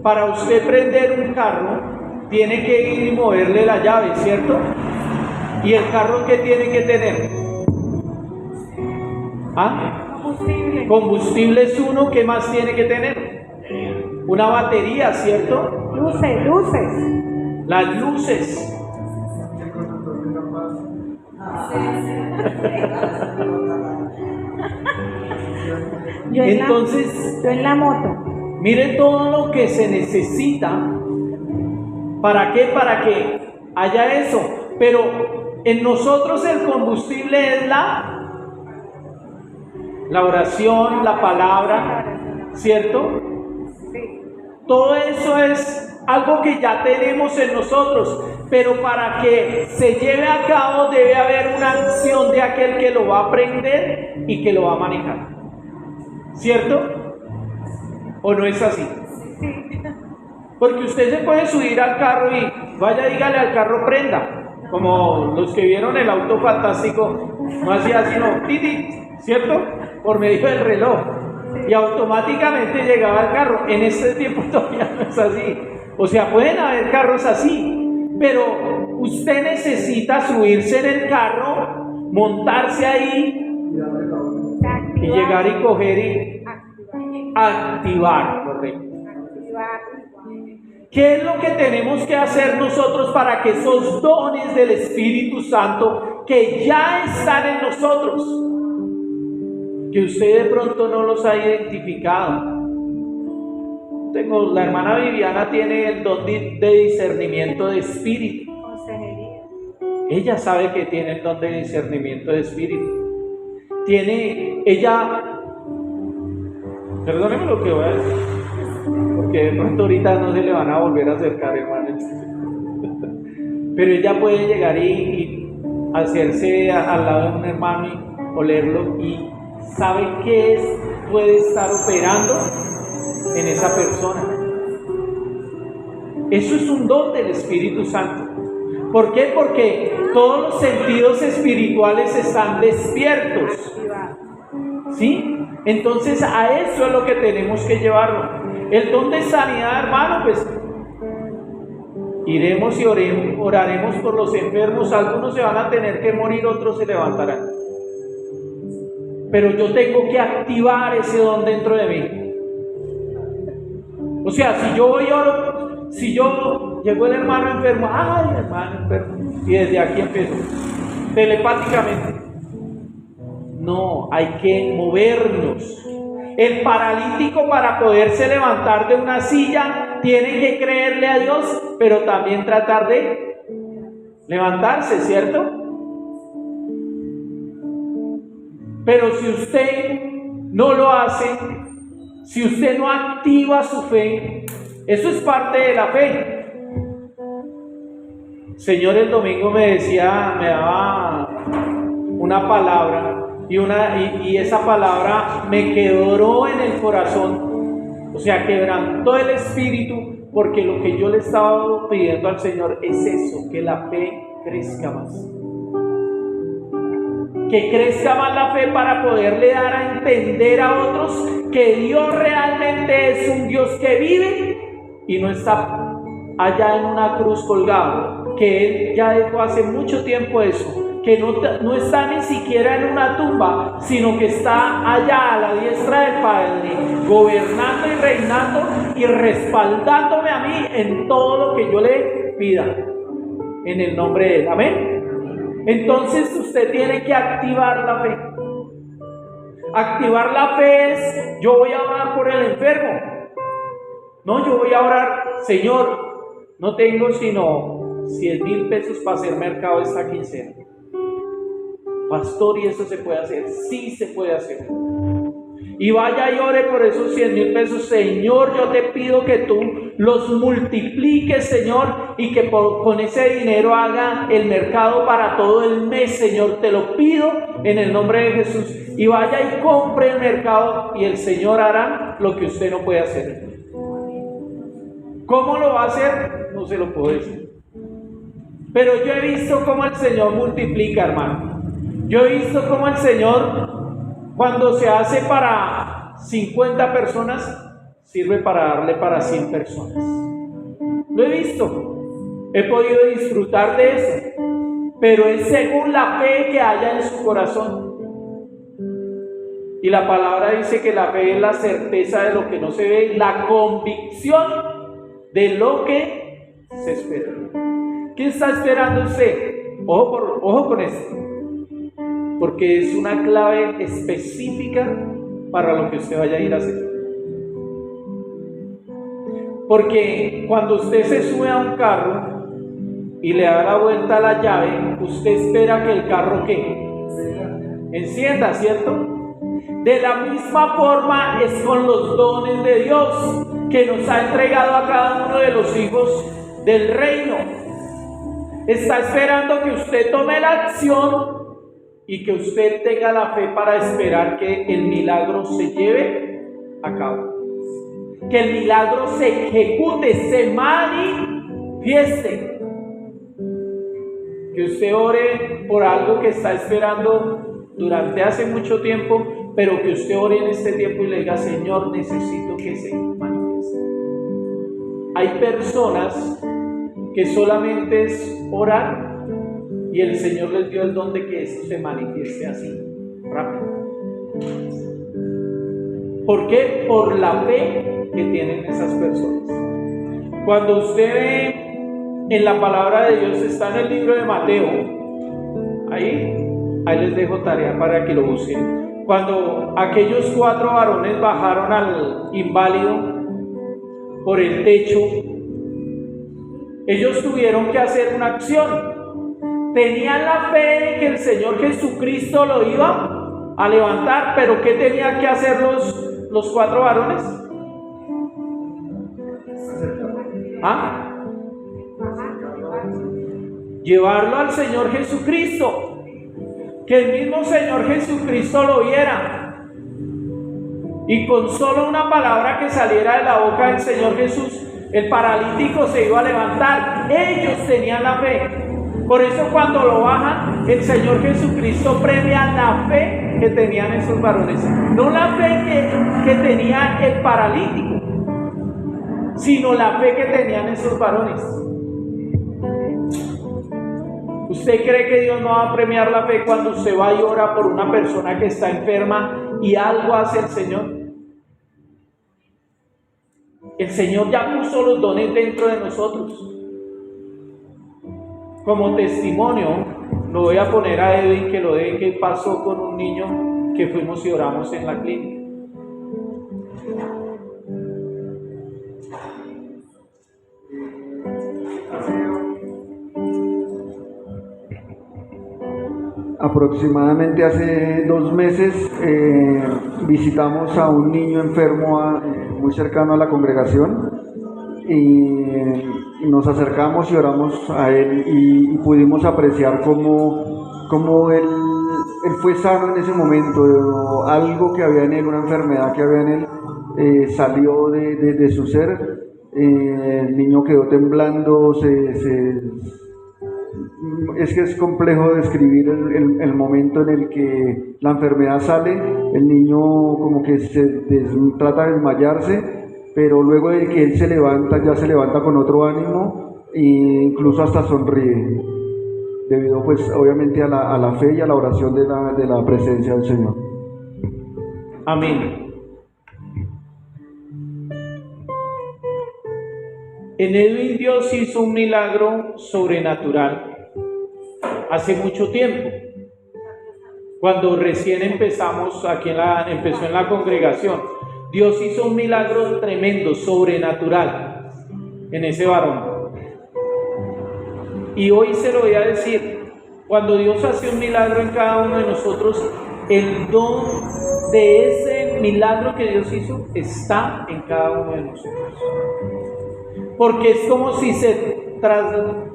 Para usted prender un carro, tiene que ir y moverle la llave, ¿cierto? ¿Y el carro qué tiene que tener? ¿Ah? Combustible es uno, ¿qué más tiene que tener? Una batería, ¿cierto? Luces. Las luces. Yo Entonces, en la moto. mire todo lo que se necesita. ¿Para qué? Para que haya eso. Pero en nosotros el combustible es la oración, la palabra, ¿cierto? Sí. Todo eso es algo que ya tenemos en nosotros, pero para que se lleve a cabo debe haber una acción de aquel que lo va a aprender y que lo va a manejar. ¿Cierto? ¿O no es así? Porque usted se puede subir al carro y vaya, dígale al carro prenda, como los que vieron el auto fantástico, no hacía sino titi, ¿cierto? Por medio del reloj, y automáticamente llegaba al carro. En este tiempo todavía no es así. O sea, pueden haber carros así, pero usted necesita subirse en el carro, montarse ahí y llegar y coger y activar, correcto. ¿Qué es lo que tenemos que hacer nosotros para que esos dones del Espíritu Santo que ya están en nosotros, que usted de pronto no los ha identificado? La hermana Viviana tiene el don de discernimiento de espíritu. Ella sabe que tiene el don de discernimiento de espíritu. Perdóneme lo que voy a decir, porque de pronto ahorita no se le van a volver a acercar, hermano. Pero ella puede llegar y hacerse al lado de un hermano y olerlo, y sabe qué puede estar operando en esa persona. Eso es un don del Espíritu Santo. ¿Por qué? Porque todos los sentidos espirituales están despiertos, ¿sí? Entonces a eso es lo que tenemos que llevarlo. El don de sanidad, hermano, pues iremos y oraremos por los enfermos. Algunos se van a tener que morir, otros se levantarán. Pero yo tengo que activar ese don dentro de mí. O sea, si yo llegó el hermano enfermo, ¡ay, hermano enfermo! Y desde aquí empiezo, telepáticamente. No, hay que movernos. El paralítico, para poderse levantar de una silla, tiene que creerle a Dios, pero también tratar de levantarse, ¿cierto? Pero si usted no lo hace, si usted no activa su fe, eso es parte de la fe. Señor, el domingo me daba una palabra, y esa palabra me quebró en el corazón. O sea, quebrantó el espíritu, porque lo que yo le estaba pidiendo al Señor es eso, que la fe crezca más. Que crezca más la fe para poderle dar a entender a otros que Dios realmente es un Dios que vive y no está allá en una cruz colgado, que Él ya dejó hace mucho tiempo eso, que no está ni siquiera en una tumba, sino que está allá a la diestra del Padre, gobernando y reinando y respaldándome a mí en todo lo que yo le pida, en el nombre de Él. Amén. Entonces usted tiene que activar la fe. Activar la fe es: yo voy a orar por el enfermo. No, yo voy a orar: Señor, no tengo sino 100,000 pesos para hacer mercado esta quincena. Pastor, ¿y eso se puede hacer? Sí, se puede hacer. Y vaya y ore por esos 100,000 pesos. Señor, yo te pido que tú los multipliques, Señor, y que con ese dinero haga el mercado para todo el mes, Señor. Te lo pido en el nombre de Jesús. Y vaya y compre el mercado, y el Señor hará lo que usted no puede hacer. ¿Cómo lo va a hacer? No se lo puedo decir. Pero yo he visto cómo el Señor multiplica, hermano. Yo he visto cómo el Señor, cuando se hace para 50 personas, sirve para darle para 100 personas. Lo he visto. He podido disfrutar de eso. Pero es según la fe que haya en su corazón. Y la palabra dice que la fe es la certeza de lo que no se ve, la convicción de lo que se espera. ¿Qué está esperando usted? Ojo con esto, porque es una clave específica para lo que usted vaya a ir a hacer. Porque cuando usted se sube a un carro y le da la vuelta a la llave, usted espera que el carro ¿qué? Encienda, ¿cierto? De la misma forma es con los dones de Dios. que nos ha entregado a cada uno de los hijos del reino. Está esperando que usted tome la acción y que usted tenga la fe para esperar que el milagro se lleve a cabo. Que el milagro se ejecute, se manifieste. Que usted ore por algo que está esperando durante hace mucho tiempo, pero que usted ore en este tiempo y le diga: Señor, necesito que se manifieste. Hay personas que solamente es orar y el Señor les dio el don de que eso se manifieste así, rápido. ¿Por qué? Por la fe que tienen esas personas. Cuando usted ve en la palabra de Dios, está en el libro de Mateo, ahí les dejo tarea para que lo busquen. Cuando aquellos 4 varones bajaron al inválido por el techo, ellos tuvieron que hacer una acción. Tenían la fe de que el Señor Jesucristo lo iba a levantar, pero ¿qué tenían que hacer los 4 varones? Llevarlo al Señor Jesucristo, que el mismo Señor Jesucristo lo viera, y con solo una palabra que saliera de la boca del Señor Jesús, el paralítico se iba a levantar. Ellos tenían la fe. Por eso cuando lo bajan, el Señor Jesucristo premia la fe que tenían esos varones, no la fe que tenía el paralítico, sino la fe que tenían esos varones. ¿Usted cree que Dios no va a premiar la fe cuando usted va y ora por una persona que está enferma y algo hace el Señor? El Señor ya puso los dones dentro de nosotros. Como testimonio, lo voy a poner a Edwin, que lo de que pasó con un niño que fuimos y oramos en la clínica. Aproximadamente hace 2 meses visitamos a un niño enfermo muy cercano a la congregación y nos acercamos y oramos a él y pudimos apreciar cómo él fue sano en ese momento. Algo que había en él, una enfermedad que había en él, salió de su ser. El niño quedó temblando, es que es complejo describir el momento en el que la enfermedad sale. El niño como que trata de desmayarse, pero luego de que él se levanta, ya se levanta con otro ánimo e incluso hasta sonríe, debido pues obviamente a la fe y a la oración de la presencia del Señor. Amén. En Edwin Dios hizo un milagro sobrenatural hace mucho tiempo, cuando recién empezamos empezó en la congregación. Dios hizo un milagro tremendo, sobrenatural en ese varón. Y hoy se lo voy a decir, cuando Dios hace un milagro en cada uno de nosotros, el don de ese milagro que Dios hizo está en cada uno de nosotros. Porque es como si se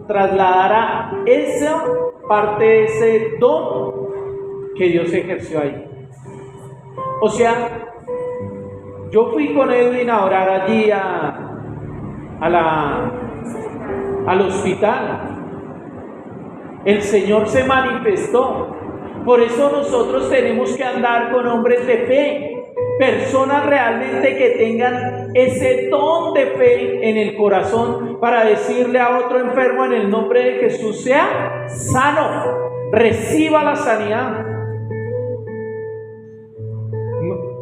trasladara esa parte de ese don que Dios ejerció ahí. O sea, yo fui con Edwin a orar allí al hospital. El Señor se manifestó. Por eso nosotros tenemos que andar con hombres de fe, personas realmente que tengan ese don de fe en el corazón para decirle a otro enfermo en el nombre de Jesús: sea sano, reciba la sanidad.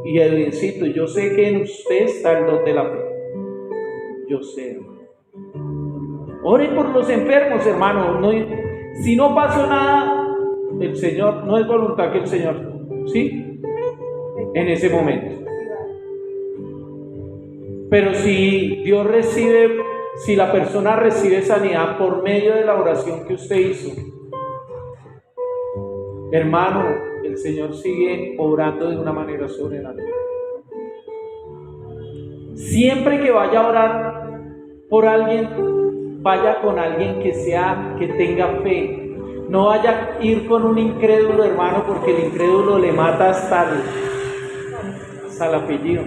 Y Edwincito, yo sé que en usted está el don de la fe. Yo sé, hermano. Ore por los enfermos, hermano. Si no pasó nada, el Señor, no es voluntad que el Señor, ¿sí? En ese momento. Pero si si la persona recibe sanidad por medio de la oración que usted hizo, hermano, el Señor sigue obrando de una manera sobrenatural. Siempre que vaya a orar por alguien, vaya con alguien que tenga fe. No vaya a ir con un incrédulo, hermano, porque el incrédulo le mata hasta el apellido.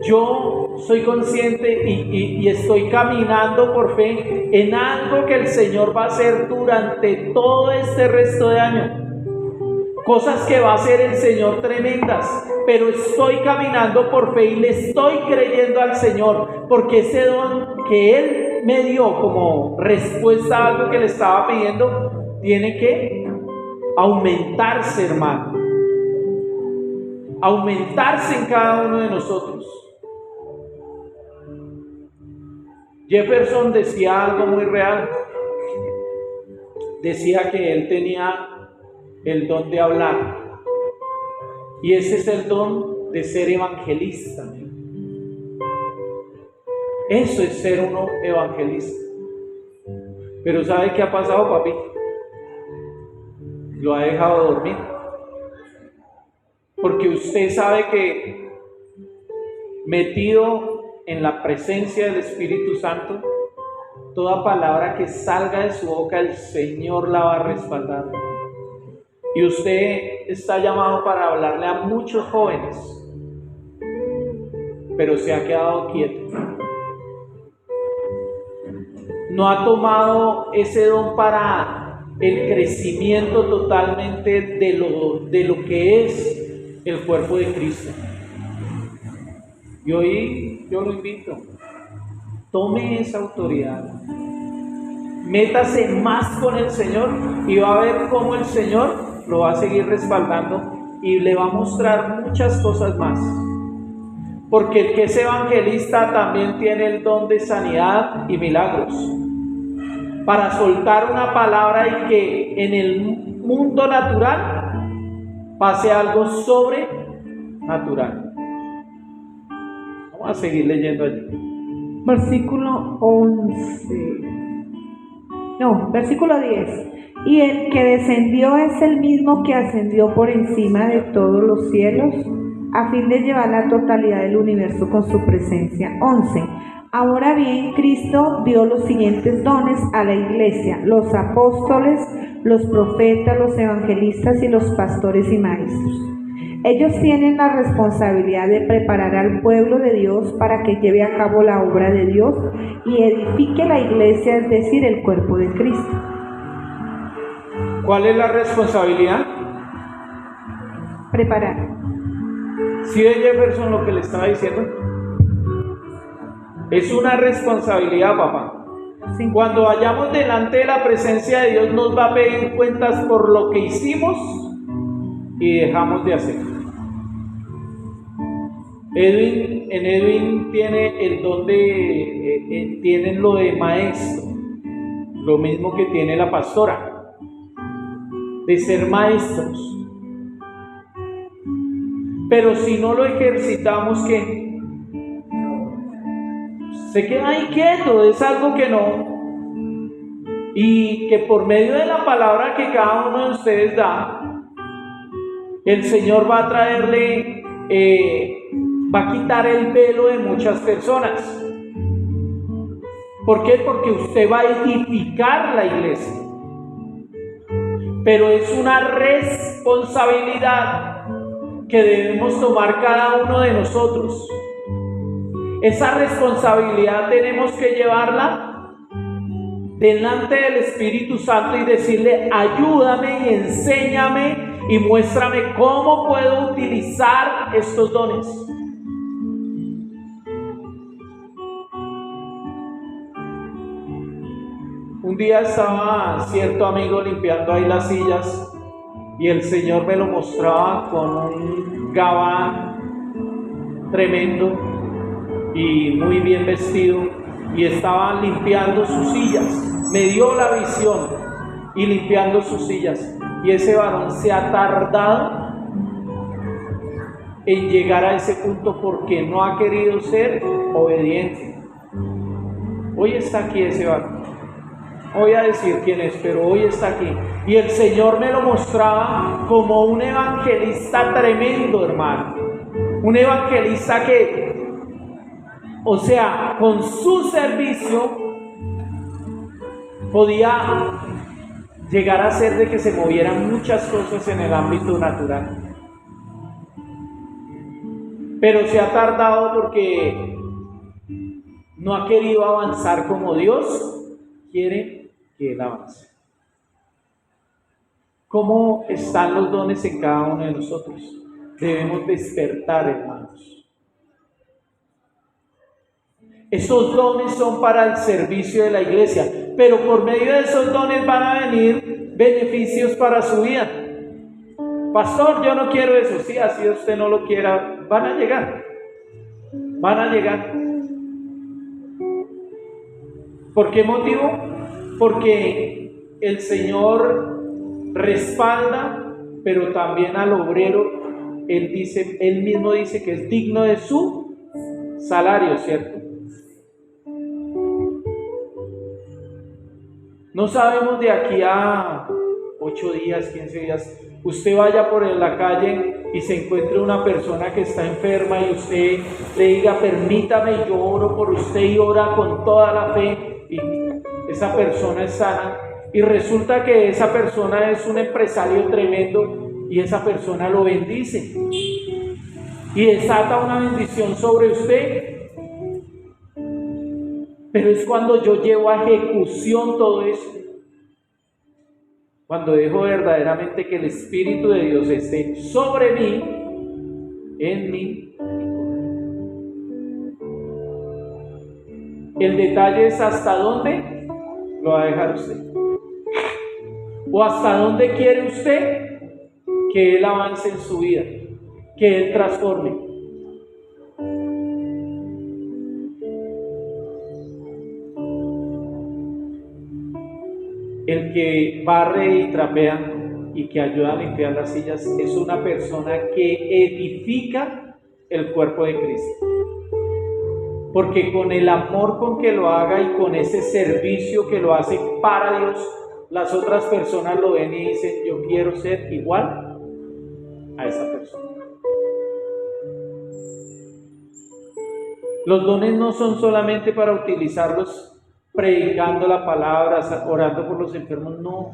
Yo soy consciente y estoy caminando por fe en algo que el Señor va a hacer durante todo este resto de año. Cosas que va a hacer el Señor tremendas, pero estoy caminando por fe y le estoy creyendo al Señor, porque ese don que Él me dio como respuesta a algo que le estaba pidiendo, tiene que aumentarse, hermano. Aumentarse en cada uno de nosotros. Jefferson decía algo muy real. Decía que él tenía el don de hablar. Y ese es el don de ser evangelista. Eso es ser uno evangelista. Pero ¿sabe qué ha pasado, papi? Lo ha dejado dormir. Porque usted sabe que metido en la presencia del Espíritu Santo, toda palabra que salga de su boca, el Señor la va a respaldar. Y usted está llamado para hablarle a muchos jóvenes, pero se ha quedado quieto. No ha tomado ese don para el crecimiento totalmente de lo que es el cuerpo de Cristo. Y hoy yo lo invito, tome esa autoridad, métase más con el Señor y va a ver cómo el Señor lo va a seguir respaldando y le va a mostrar muchas cosas más. Porque el que es evangelista también tiene el don de sanidad y milagros, para soltar una palabra y que en el mundo natural pase algo sobrenatural. Vamos a seguir leyendo allí. Versículo 10. Y el que descendió es el mismo que ascendió por encima de todos los cielos, a fin de llevar la totalidad del universo con su presencia. 11. Ahora bien, Cristo dio los siguientes dones a la iglesia: los apóstoles, los profetas, los evangelistas y los pastores y maestros. Ellos tienen la responsabilidad de preparar al pueblo de Dios para que lleve a cabo la obra de Dios y edifique la iglesia, es decir, el cuerpo de Cristo. ¿Cuál es la responsabilidad? Preparar. ¿Sí ve Jefferson lo que le estaba diciendo? Es una responsabilidad, papá. Sí. Cuando vayamos delante de la presencia de Dios, nos va a pedir cuentas por lo que hicimos y dejamos de hacer. Edwin tiene el don tienen lo de maestro, lo mismo que tiene la pastora, de ser maestros. Pero si no lo ejercitamos, ¿qué? Se queda ahí quieto, es algo que no. Y que por medio de la palabra que cada uno de ustedes da, el Señor va a traerle, va a quitar el velo de muchas personas. ¿Por qué? Porque usted va a edificar la iglesia. Pero es una responsabilidad que debemos tomar cada uno de nosotros. Esa responsabilidad tenemos que llevarla delante del Espíritu Santo y decirle: ayúdame y enséñame y muéstrame cómo puedo utilizar estos dones. Un día estaba cierto amigo limpiando ahí las sillas y el Señor me lo mostraba con un gabán tremendo y muy bien vestido, y estaba limpiando sus sillas. Me dio la visión y limpiando sus sillas, y ese varón se ha tardado en llegar a ese punto porque no ha querido ser obediente. Hoy está aquí ese varón. No voy a decir quién es, pero hoy está aquí. Y el Señor me lo mostraba como un evangelista tremendo, hermano. Un evangelista que, o sea, con su servicio podía llegar a hacer de que se movieran muchas cosas en el ámbito natural. Pero se ha tardado porque no ha querido avanzar como Dios quiere que él avance. ¿Cómo están los dones en cada uno de nosotros? Debemos despertar, hermanos. Esos dones son para el servicio de la iglesia, pero por medio de esos dones van a venir beneficios para su vida. Pastor, yo no quiero eso. Sí, así usted no lo quiera, van a llegar. Van a llegar. ¿Por qué motivo? Porque el Señor respalda, pero también al obrero, él mismo dice que es digno de su salario, ¿cierto? No sabemos de aquí a 8 días, 15 días, usted vaya por la calle y se encuentre una persona que está enferma y usted le diga, permítame, yo oro por usted, y ora con toda la fe, y esa persona es sana, y resulta que esa persona es un empresario tremendo y esa persona lo bendice y desata una bendición sobre usted. Pero es cuando yo llevo a ejecución todo eso, cuando dejo verdaderamente que el Espíritu de Dios esté sobre mí, en mí. El detalle es hasta dónde lo va a dejar usted, o hasta dónde quiere usted que Él avance en su vida, que Él transforme. El que barre y trapea y que ayuda a limpiar las sillas es una persona que edifica el cuerpo de Cristo. Porque con el amor con que lo haga y con ese servicio que lo hace para Dios, las otras personas lo ven y dicen, yo quiero ser igual a esa persona. Los dones no son solamente para utilizarlos predicando la palabra, orando por los enfermos, no.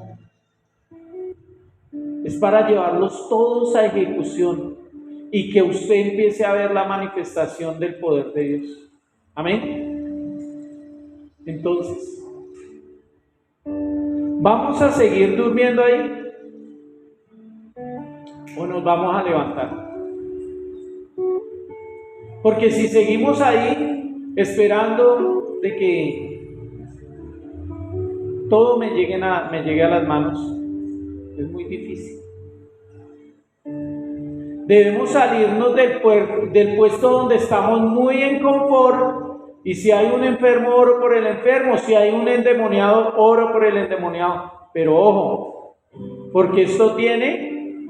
Es para llevarlos todos a ejecución y que usted empiece a ver la manifestación del poder de Dios. Amén. Entonces, ¿vamos a seguir durmiendo ahí? ¿O nos vamos a levantar? Porque si seguimos ahí esperando de que todo me llegue a las manos, es muy difícil. Debemos salirnos del puesto donde estamos muy en confort, y si hay un enfermo, oro por el enfermo, si hay un endemoniado, oro por el endemoniado. Pero ojo, porque esto tiene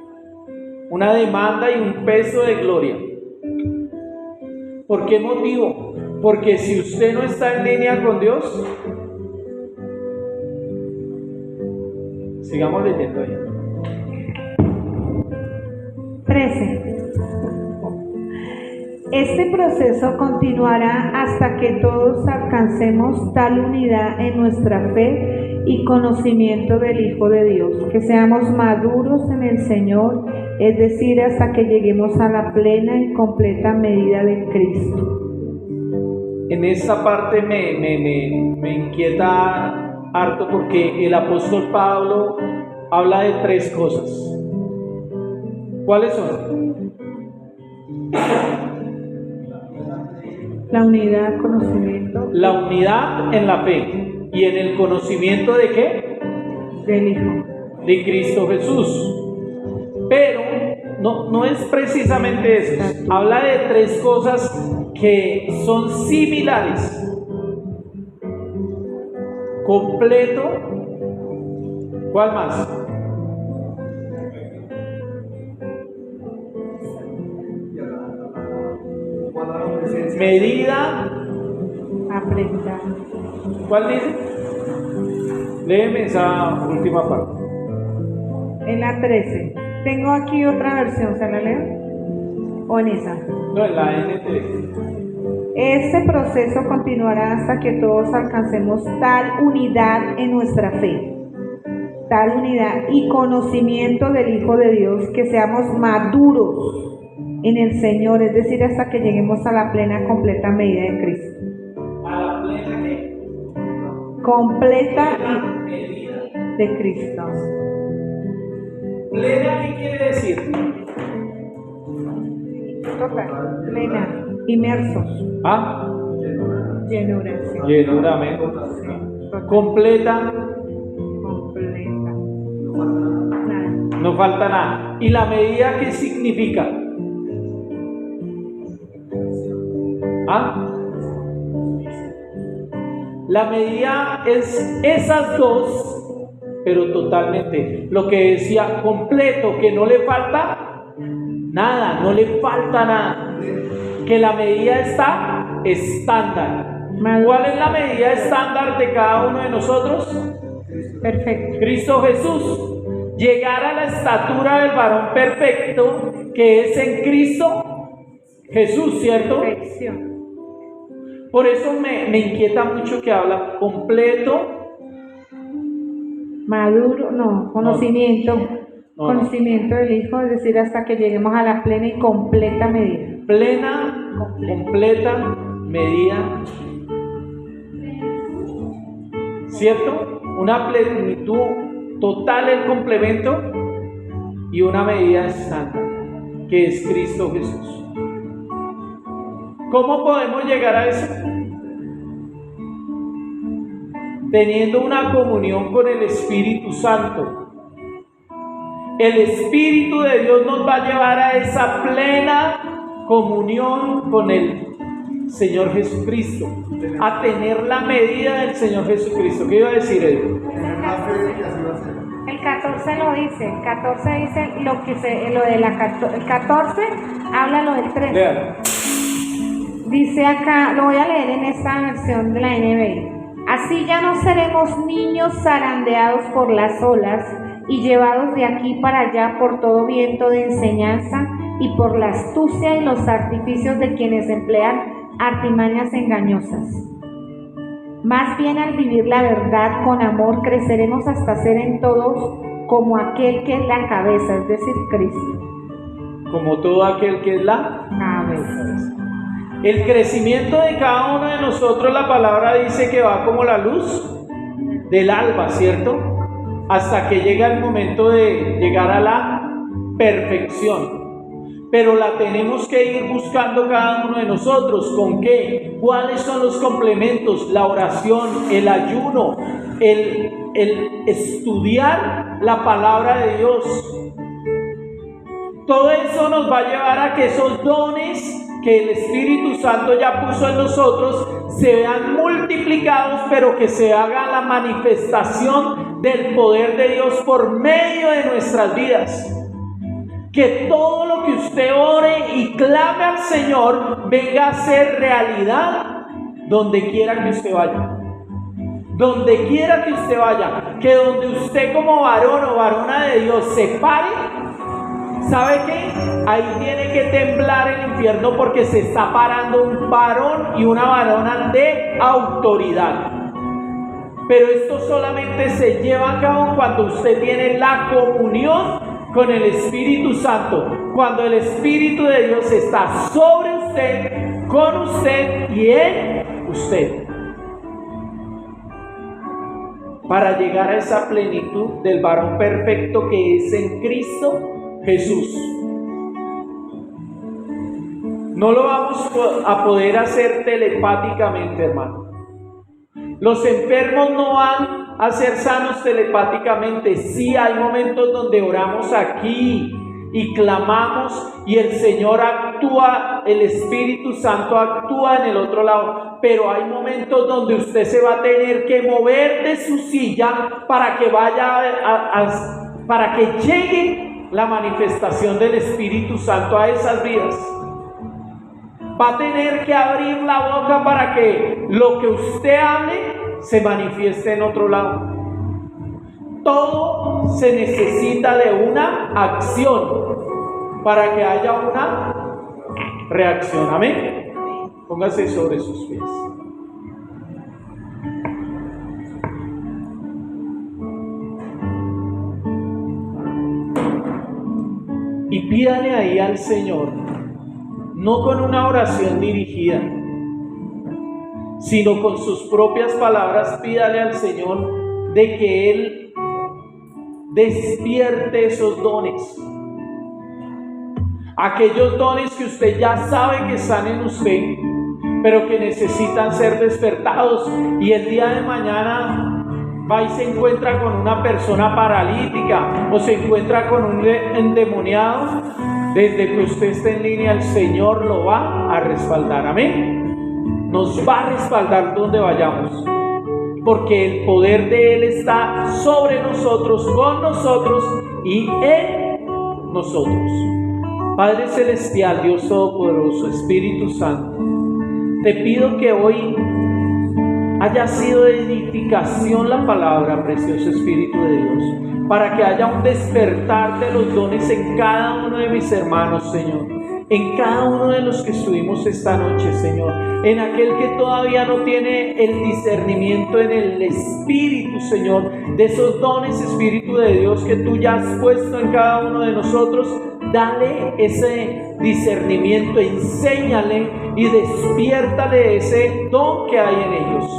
una demanda y un peso de gloria. ¿Por qué motivo? Porque si usted no está en línea con Dios, sigamos leyendo ahí. 13. Este proceso continuará hasta que todos alcancemos tal unidad en nuestra fe y conocimiento del Hijo de Dios, que seamos maduros en el Señor, es decir, hasta que lleguemos a la plena y completa medida de Cristo. En esta parte me inquieta harto porque el apóstol Pablo habla de 3 cosas. ¿Cuáles son? La unidad, conocimiento. La unidad en la fe y en el conocimiento de ¿qué? Del Hijo. De Cristo Jesús. Pero no es precisamente eso. Habla de 3 cosas que son similares. Completo. ¿Cuál más? Medida. Aprender. ¿Cuál dice? Léeme esa última parte. En la 13. Tengo aquí otra versión, ¿se la leo? ¿O en esa? No, en la NT. Este proceso continuará hasta que todos alcancemos tal unidad en nuestra fe, tal unidad y conocimiento del Hijo de Dios, que seamos maduros en el Señor, es decir, hasta que lleguemos a la plena, completa medida de Cristo. ¿A la plena qué? Completa Medida. de Cristo. ¿Plena qué quiere decir? Total, plena, inmersos, Ah, llenura, sí. llenura, amén. Sí, total, Completa, completa. Nada. no falta nada. ¿Y la medida qué significa? ¿Ah? La medida es esas dos, pero totalmente. Lo que decía, completo, que no le falta nada, no le falta nada. Que la medida está estándar. ¿Cuál es la medida estándar de cada uno de nosotros? Perfecto. Cristo Jesús. Llegar a la estatura del varón perfecto, que es en Cristo Jesús, ¿cierto? Perfección. Por eso me inquieta mucho que habla completo. Maduro, no, conocimiento. No. Conocimiento del Hijo, es decir, hasta que lleguemos a la plena y completa medida. Plena, completa medida, ¿cierto? Una plenitud total, el complemento, y una medida estándar, que es Cristo Jesús. ¿Cómo podemos llegar a eso? Teniendo una comunión con el Espíritu Santo. El Espíritu de Dios nos va a llevar a esa plena comunión con el Señor Jesucristo, a tener la medida del Señor Jesucristo. ¿Qué iba a decir él? El 14 lo dice, el 14 dice lo de el 14 habla lo del 13. Lean. Dice acá, lo voy a leer en esta versión de la NBI. Así ya no seremos niños zarandeados por las olas y llevados de aquí para allá por todo viento de enseñanza y por la astucia y los artificios de quienes emplean artimañas engañosas. Más bien, al vivir la verdad con amor, creceremos hasta ser en todos como aquel que es la cabeza, es decir, Cristo. Como todo aquel que es la Cabeza. El crecimiento de cada uno de nosotros, la palabra dice que va como la luz del alba, ¿cierto? Hasta que llega el momento de llegar a la perfección. Pero la tenemos que ir buscando cada uno de nosotros. ¿Con qué? ¿Cuáles son los complementos? La oración, el ayuno, el estudiar la palabra de Dios. Todo eso nos va a llevar a que esos dones que el Espíritu Santo ya puso en nosotros se vean multiplicados, pero que se haga la manifestación del poder de Dios por medio de nuestras vidas. Que todo lo que usted ore y clame al Señor venga a ser realidad donde quiera que usted vaya. Donde quiera que usted vaya, que donde usted como varón o varona de Dios se pare, ¿sabe qué? Ahí tiene que temblar el infierno, porque se está parando un varón y una varona de autoridad. Pero esto solamente se lleva a cabo cuando usted tiene la comunión con el Espíritu Santo, cuando el Espíritu de Dios está sobre usted, con usted y en usted, para llegar a esa plenitud del varón perfecto que es en Cristo Jesús. No lo vamos a poder hacer telepáticamente, hermano. Los enfermos no van a ser sanos telepáticamente. Sí, hay momentos donde oramos aquí y clamamos y el Señor actúa, el Espíritu Santo actúa en el otro lado. Pero hay momentos donde usted se va a tener que mover de su silla para que vaya para que llegue la manifestación del Espíritu Santo a esas vidas. Va a tener que abrir la boca para que lo que usted hable se manifieste en otro lado. Todo se necesita de una acción para que haya una reacción. Amén. Póngase sobre sus pies. Y pídale ahí al Señor, no con una oración dirigida, sino con sus propias palabras, pídale al Señor de que Él despierte esos dones. Aquellos dones que usted ya sabe que están en usted, pero que necesitan ser despertados. Y el día de mañana va y se encuentra con una persona paralítica o se encuentra con un endemoniado. Desde que usted esté en línea, el Señor lo va a respaldar. Amén. Nos va a respaldar donde vayamos, porque el poder de Él está sobre nosotros, con nosotros y en nosotros. Padre Celestial, Dios Todopoderoso, Espíritu Santo, te pido que hoy haya sido de edificación la palabra, precioso Espíritu de Dios, para que haya un despertar de los dones en cada uno de mis hermanos, Señor, en cada uno de los que estuvimos esta noche, Señor, en aquel que todavía no tiene el discernimiento en el Espíritu, Señor, de esos dones, Espíritu de Dios, que tú ya has puesto en cada uno de nosotros. Dale ese discernimiento, enséñale y despiértale ese don que hay en ellos,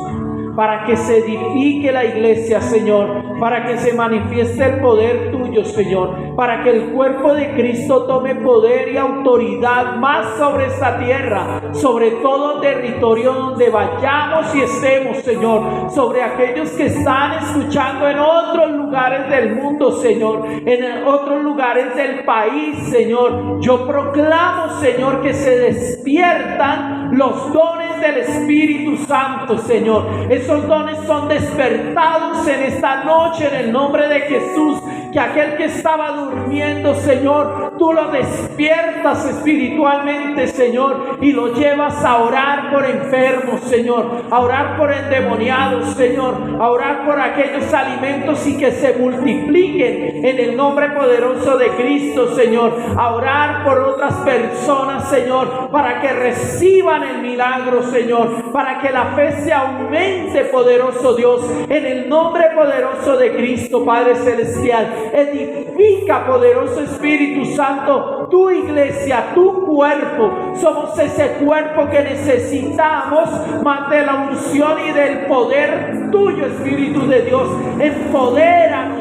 para que se edifique la iglesia, Señor, para que se manifieste el poder tuyo, Señor, para que el cuerpo de Cristo tome poder y autoridad más sobre esta tierra, sobre todo territorio donde vayamos y estemos, Señor, sobre aquellos que están escuchando en otros lugares del mundo, Señor, en otros lugares del país, Señor. Yo proclamo, Señor, que se despiertan los dones del Espíritu Santo, Señor. Esos dones son despertados en esta noche en el nombre de Jesús. Que aquel que estaba durmiendo, Señor, tú lo despiertas espiritualmente, Señor, y lo llevas a orar por enfermos, Señor, a orar por endemoniados, Señor, a orar por aquellos alimentos y que se multipliquen en el nombre poderoso de Cristo, Señor, a orar por otras personas, Señor, para que reciban el milagro, Señor, para que la fe se aumente, poderoso Dios, en el nombre poderoso de Cristo, Padre Celestial. Edifica, poderoso Espíritu Santo, tu iglesia, tu cuerpo. Somos ese cuerpo que necesitamos más de la unción y del poder tuyo, Espíritu de Dios. Empodéranos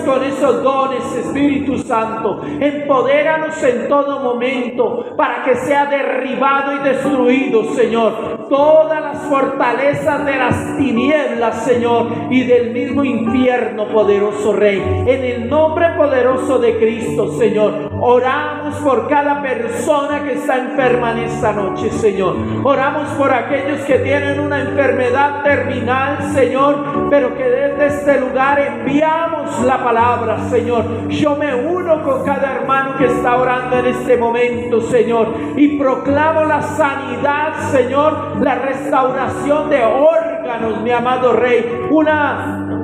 con esos dones, Espíritu Santo. Empodéranos en todo momento para que sea derribado y destruido, Señor, todas las fortalezas de las tinieblas, Señor, y del mismo infierno, poderoso Rey. En el nombre poderoso de Cristo, Señor, oramos por cada persona que está enferma en esta noche, Señor. Oramos por aquellos que tienen una enfermedad terminal, Señor, pero que desde este lugar enviamos la palabra, Señor. Yo me uno con cada hermano que está orando en este momento, Señor, y proclamo la sanidad, Señor, la restauración de órganos, mi amado Rey,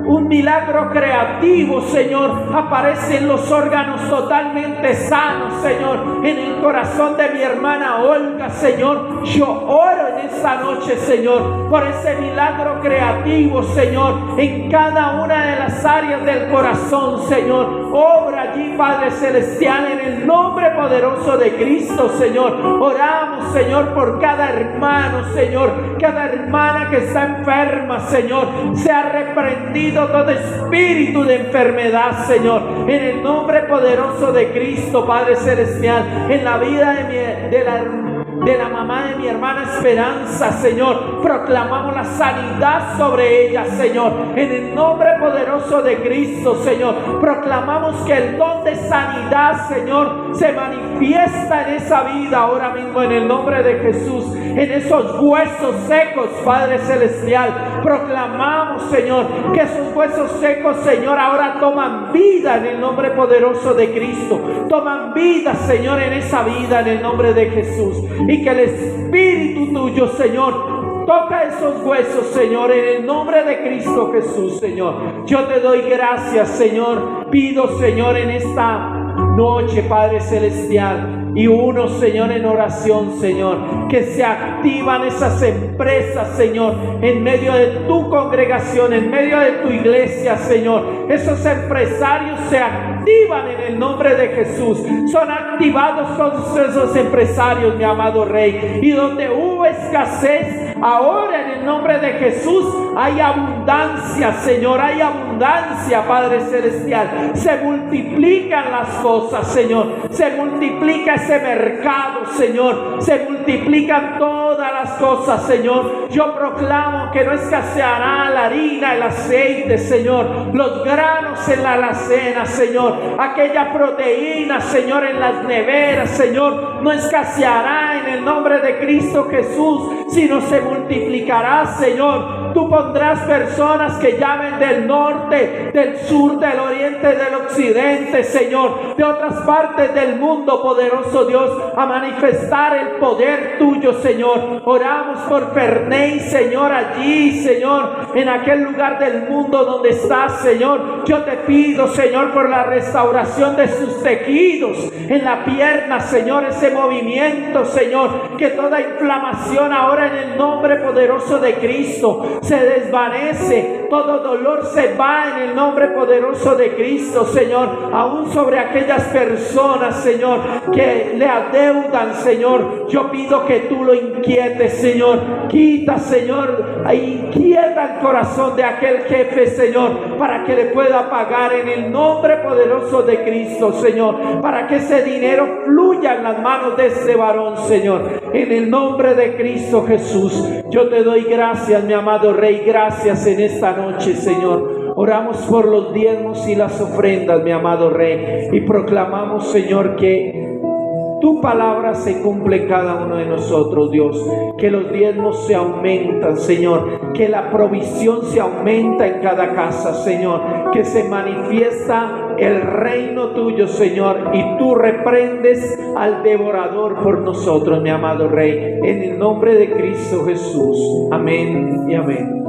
un milagro creativo, Señor. Aparecen los órganos totalmente sanos, Señor, en el corazón de mi hermana Olga, Señor. Yo oro en esta noche, Señor, por ese milagro creativo, Señor, en cada una de las áreas del corazón, Señor. Obra allí, Padre Celestial, en el nombre poderoso de Cristo, Señor. Oramos, Señor, por cada hermano, Señor, cada hermana que está enferma, Señor. Sea reprendido todo espíritu de enfermedad, Señor, en el nombre poderoso de Cristo, Padre Celestial, en la vida de la mamá de mi hermana Esperanza, Señor. Proclamamos la sanidad sobre ella, Señor, en el nombre poderoso de Cristo, Señor. Proclamamos que el don de sanidad, Señor, se manifiesta en esa vida ahora mismo en el nombre de Jesús, en esos huesos secos, Padre Celestial. Proclamamos, Señor, que esos huesos secos, Señor, ahora toman vida en el nombre poderoso de Cristo. Toman vida, Señor, en esa vida en el nombre de Jesús. Y que el Espíritu tuyo, Señor, toca esos huesos, Señor, en el nombre de Cristo Jesús, Señor. Yo te doy gracias, Señor. Pido, Señor, en esta noche, Padre Celestial, y uno, Señor, en oración, Señor, que se activan esas empresas, Señor, en medio de tu congregación, en medio de tu iglesia, Señor. Esos empresarios se activan en el nombre de Jesús. Son activados todos esos empresarios, mi amado Rey. Y donde hubo escasez, ahora en el nombre de Jesús hay abundancia, Señor. Hay abundancia, Padre Celestial. Se multiplican las cosas, Señor. Se multiplica ese mercado, Señor. Se multiplican todas las cosas, Señor. Yo proclamo que no escaseará la harina, el aceite, Señor. Los granos en la alacena, Señor. Aquella proteína, Señor, en las neveras, Señor. No escaseará en el nombre de Cristo Jesús, sino se multiplicará, Señor. Tú pondrás personas que llamen del norte, del sur, del oriente, del occidente, Señor, de otras partes del mundo, poderoso Dios, a manifestar el poder tuyo, Señor. Oramos por Ferney, Señor, allí, Señor, en aquel lugar del mundo donde estás, Señor. Yo te pido, Señor, por la restauración de sus tejidos en la pierna, Señor, ese movimiento, Señor, que toda inflamación ahora en el nombre poderoso de Cristo se desvanece, todo dolor se va en el nombre poderoso de Cristo, Señor. Aún sobre aquellas personas, Señor, que le adeudan, Señor, yo pido que tú lo inquietes, Señor. Quita, Señor, inquieta el corazón de aquel jefe, Señor, para que le pueda pagar en el nombre poderoso de Cristo, Señor, para que ese dinero fluya en las manos de ese varón, Señor, en el nombre de Cristo Jesús. Yo te doy gracias, mi amado Rey, gracias en esta noche, Señor. Oramos por los diezmos y las ofrendas, mi amado Rey, y proclamamos, Señor, que tu palabra se cumple en cada uno de nosotros, Dios. Que los diezmos se aumentan, Señor. Que la provisión se aumenta en cada casa, Señor. Que se manifiesta el reino tuyo, Señor. Y tú reprendes al devorador por nosotros, mi amado Rey. En el nombre de Cristo Jesús. Amén y amén.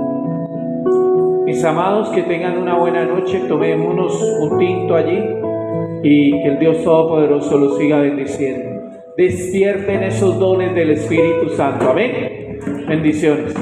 Mis amados, que tengan una buena noche. Tomémonos un tinto allí. Y que el Dios Todopoderoso los siga bendiciendo. Despierten esos dones del Espíritu Santo. Amén. Bendiciones.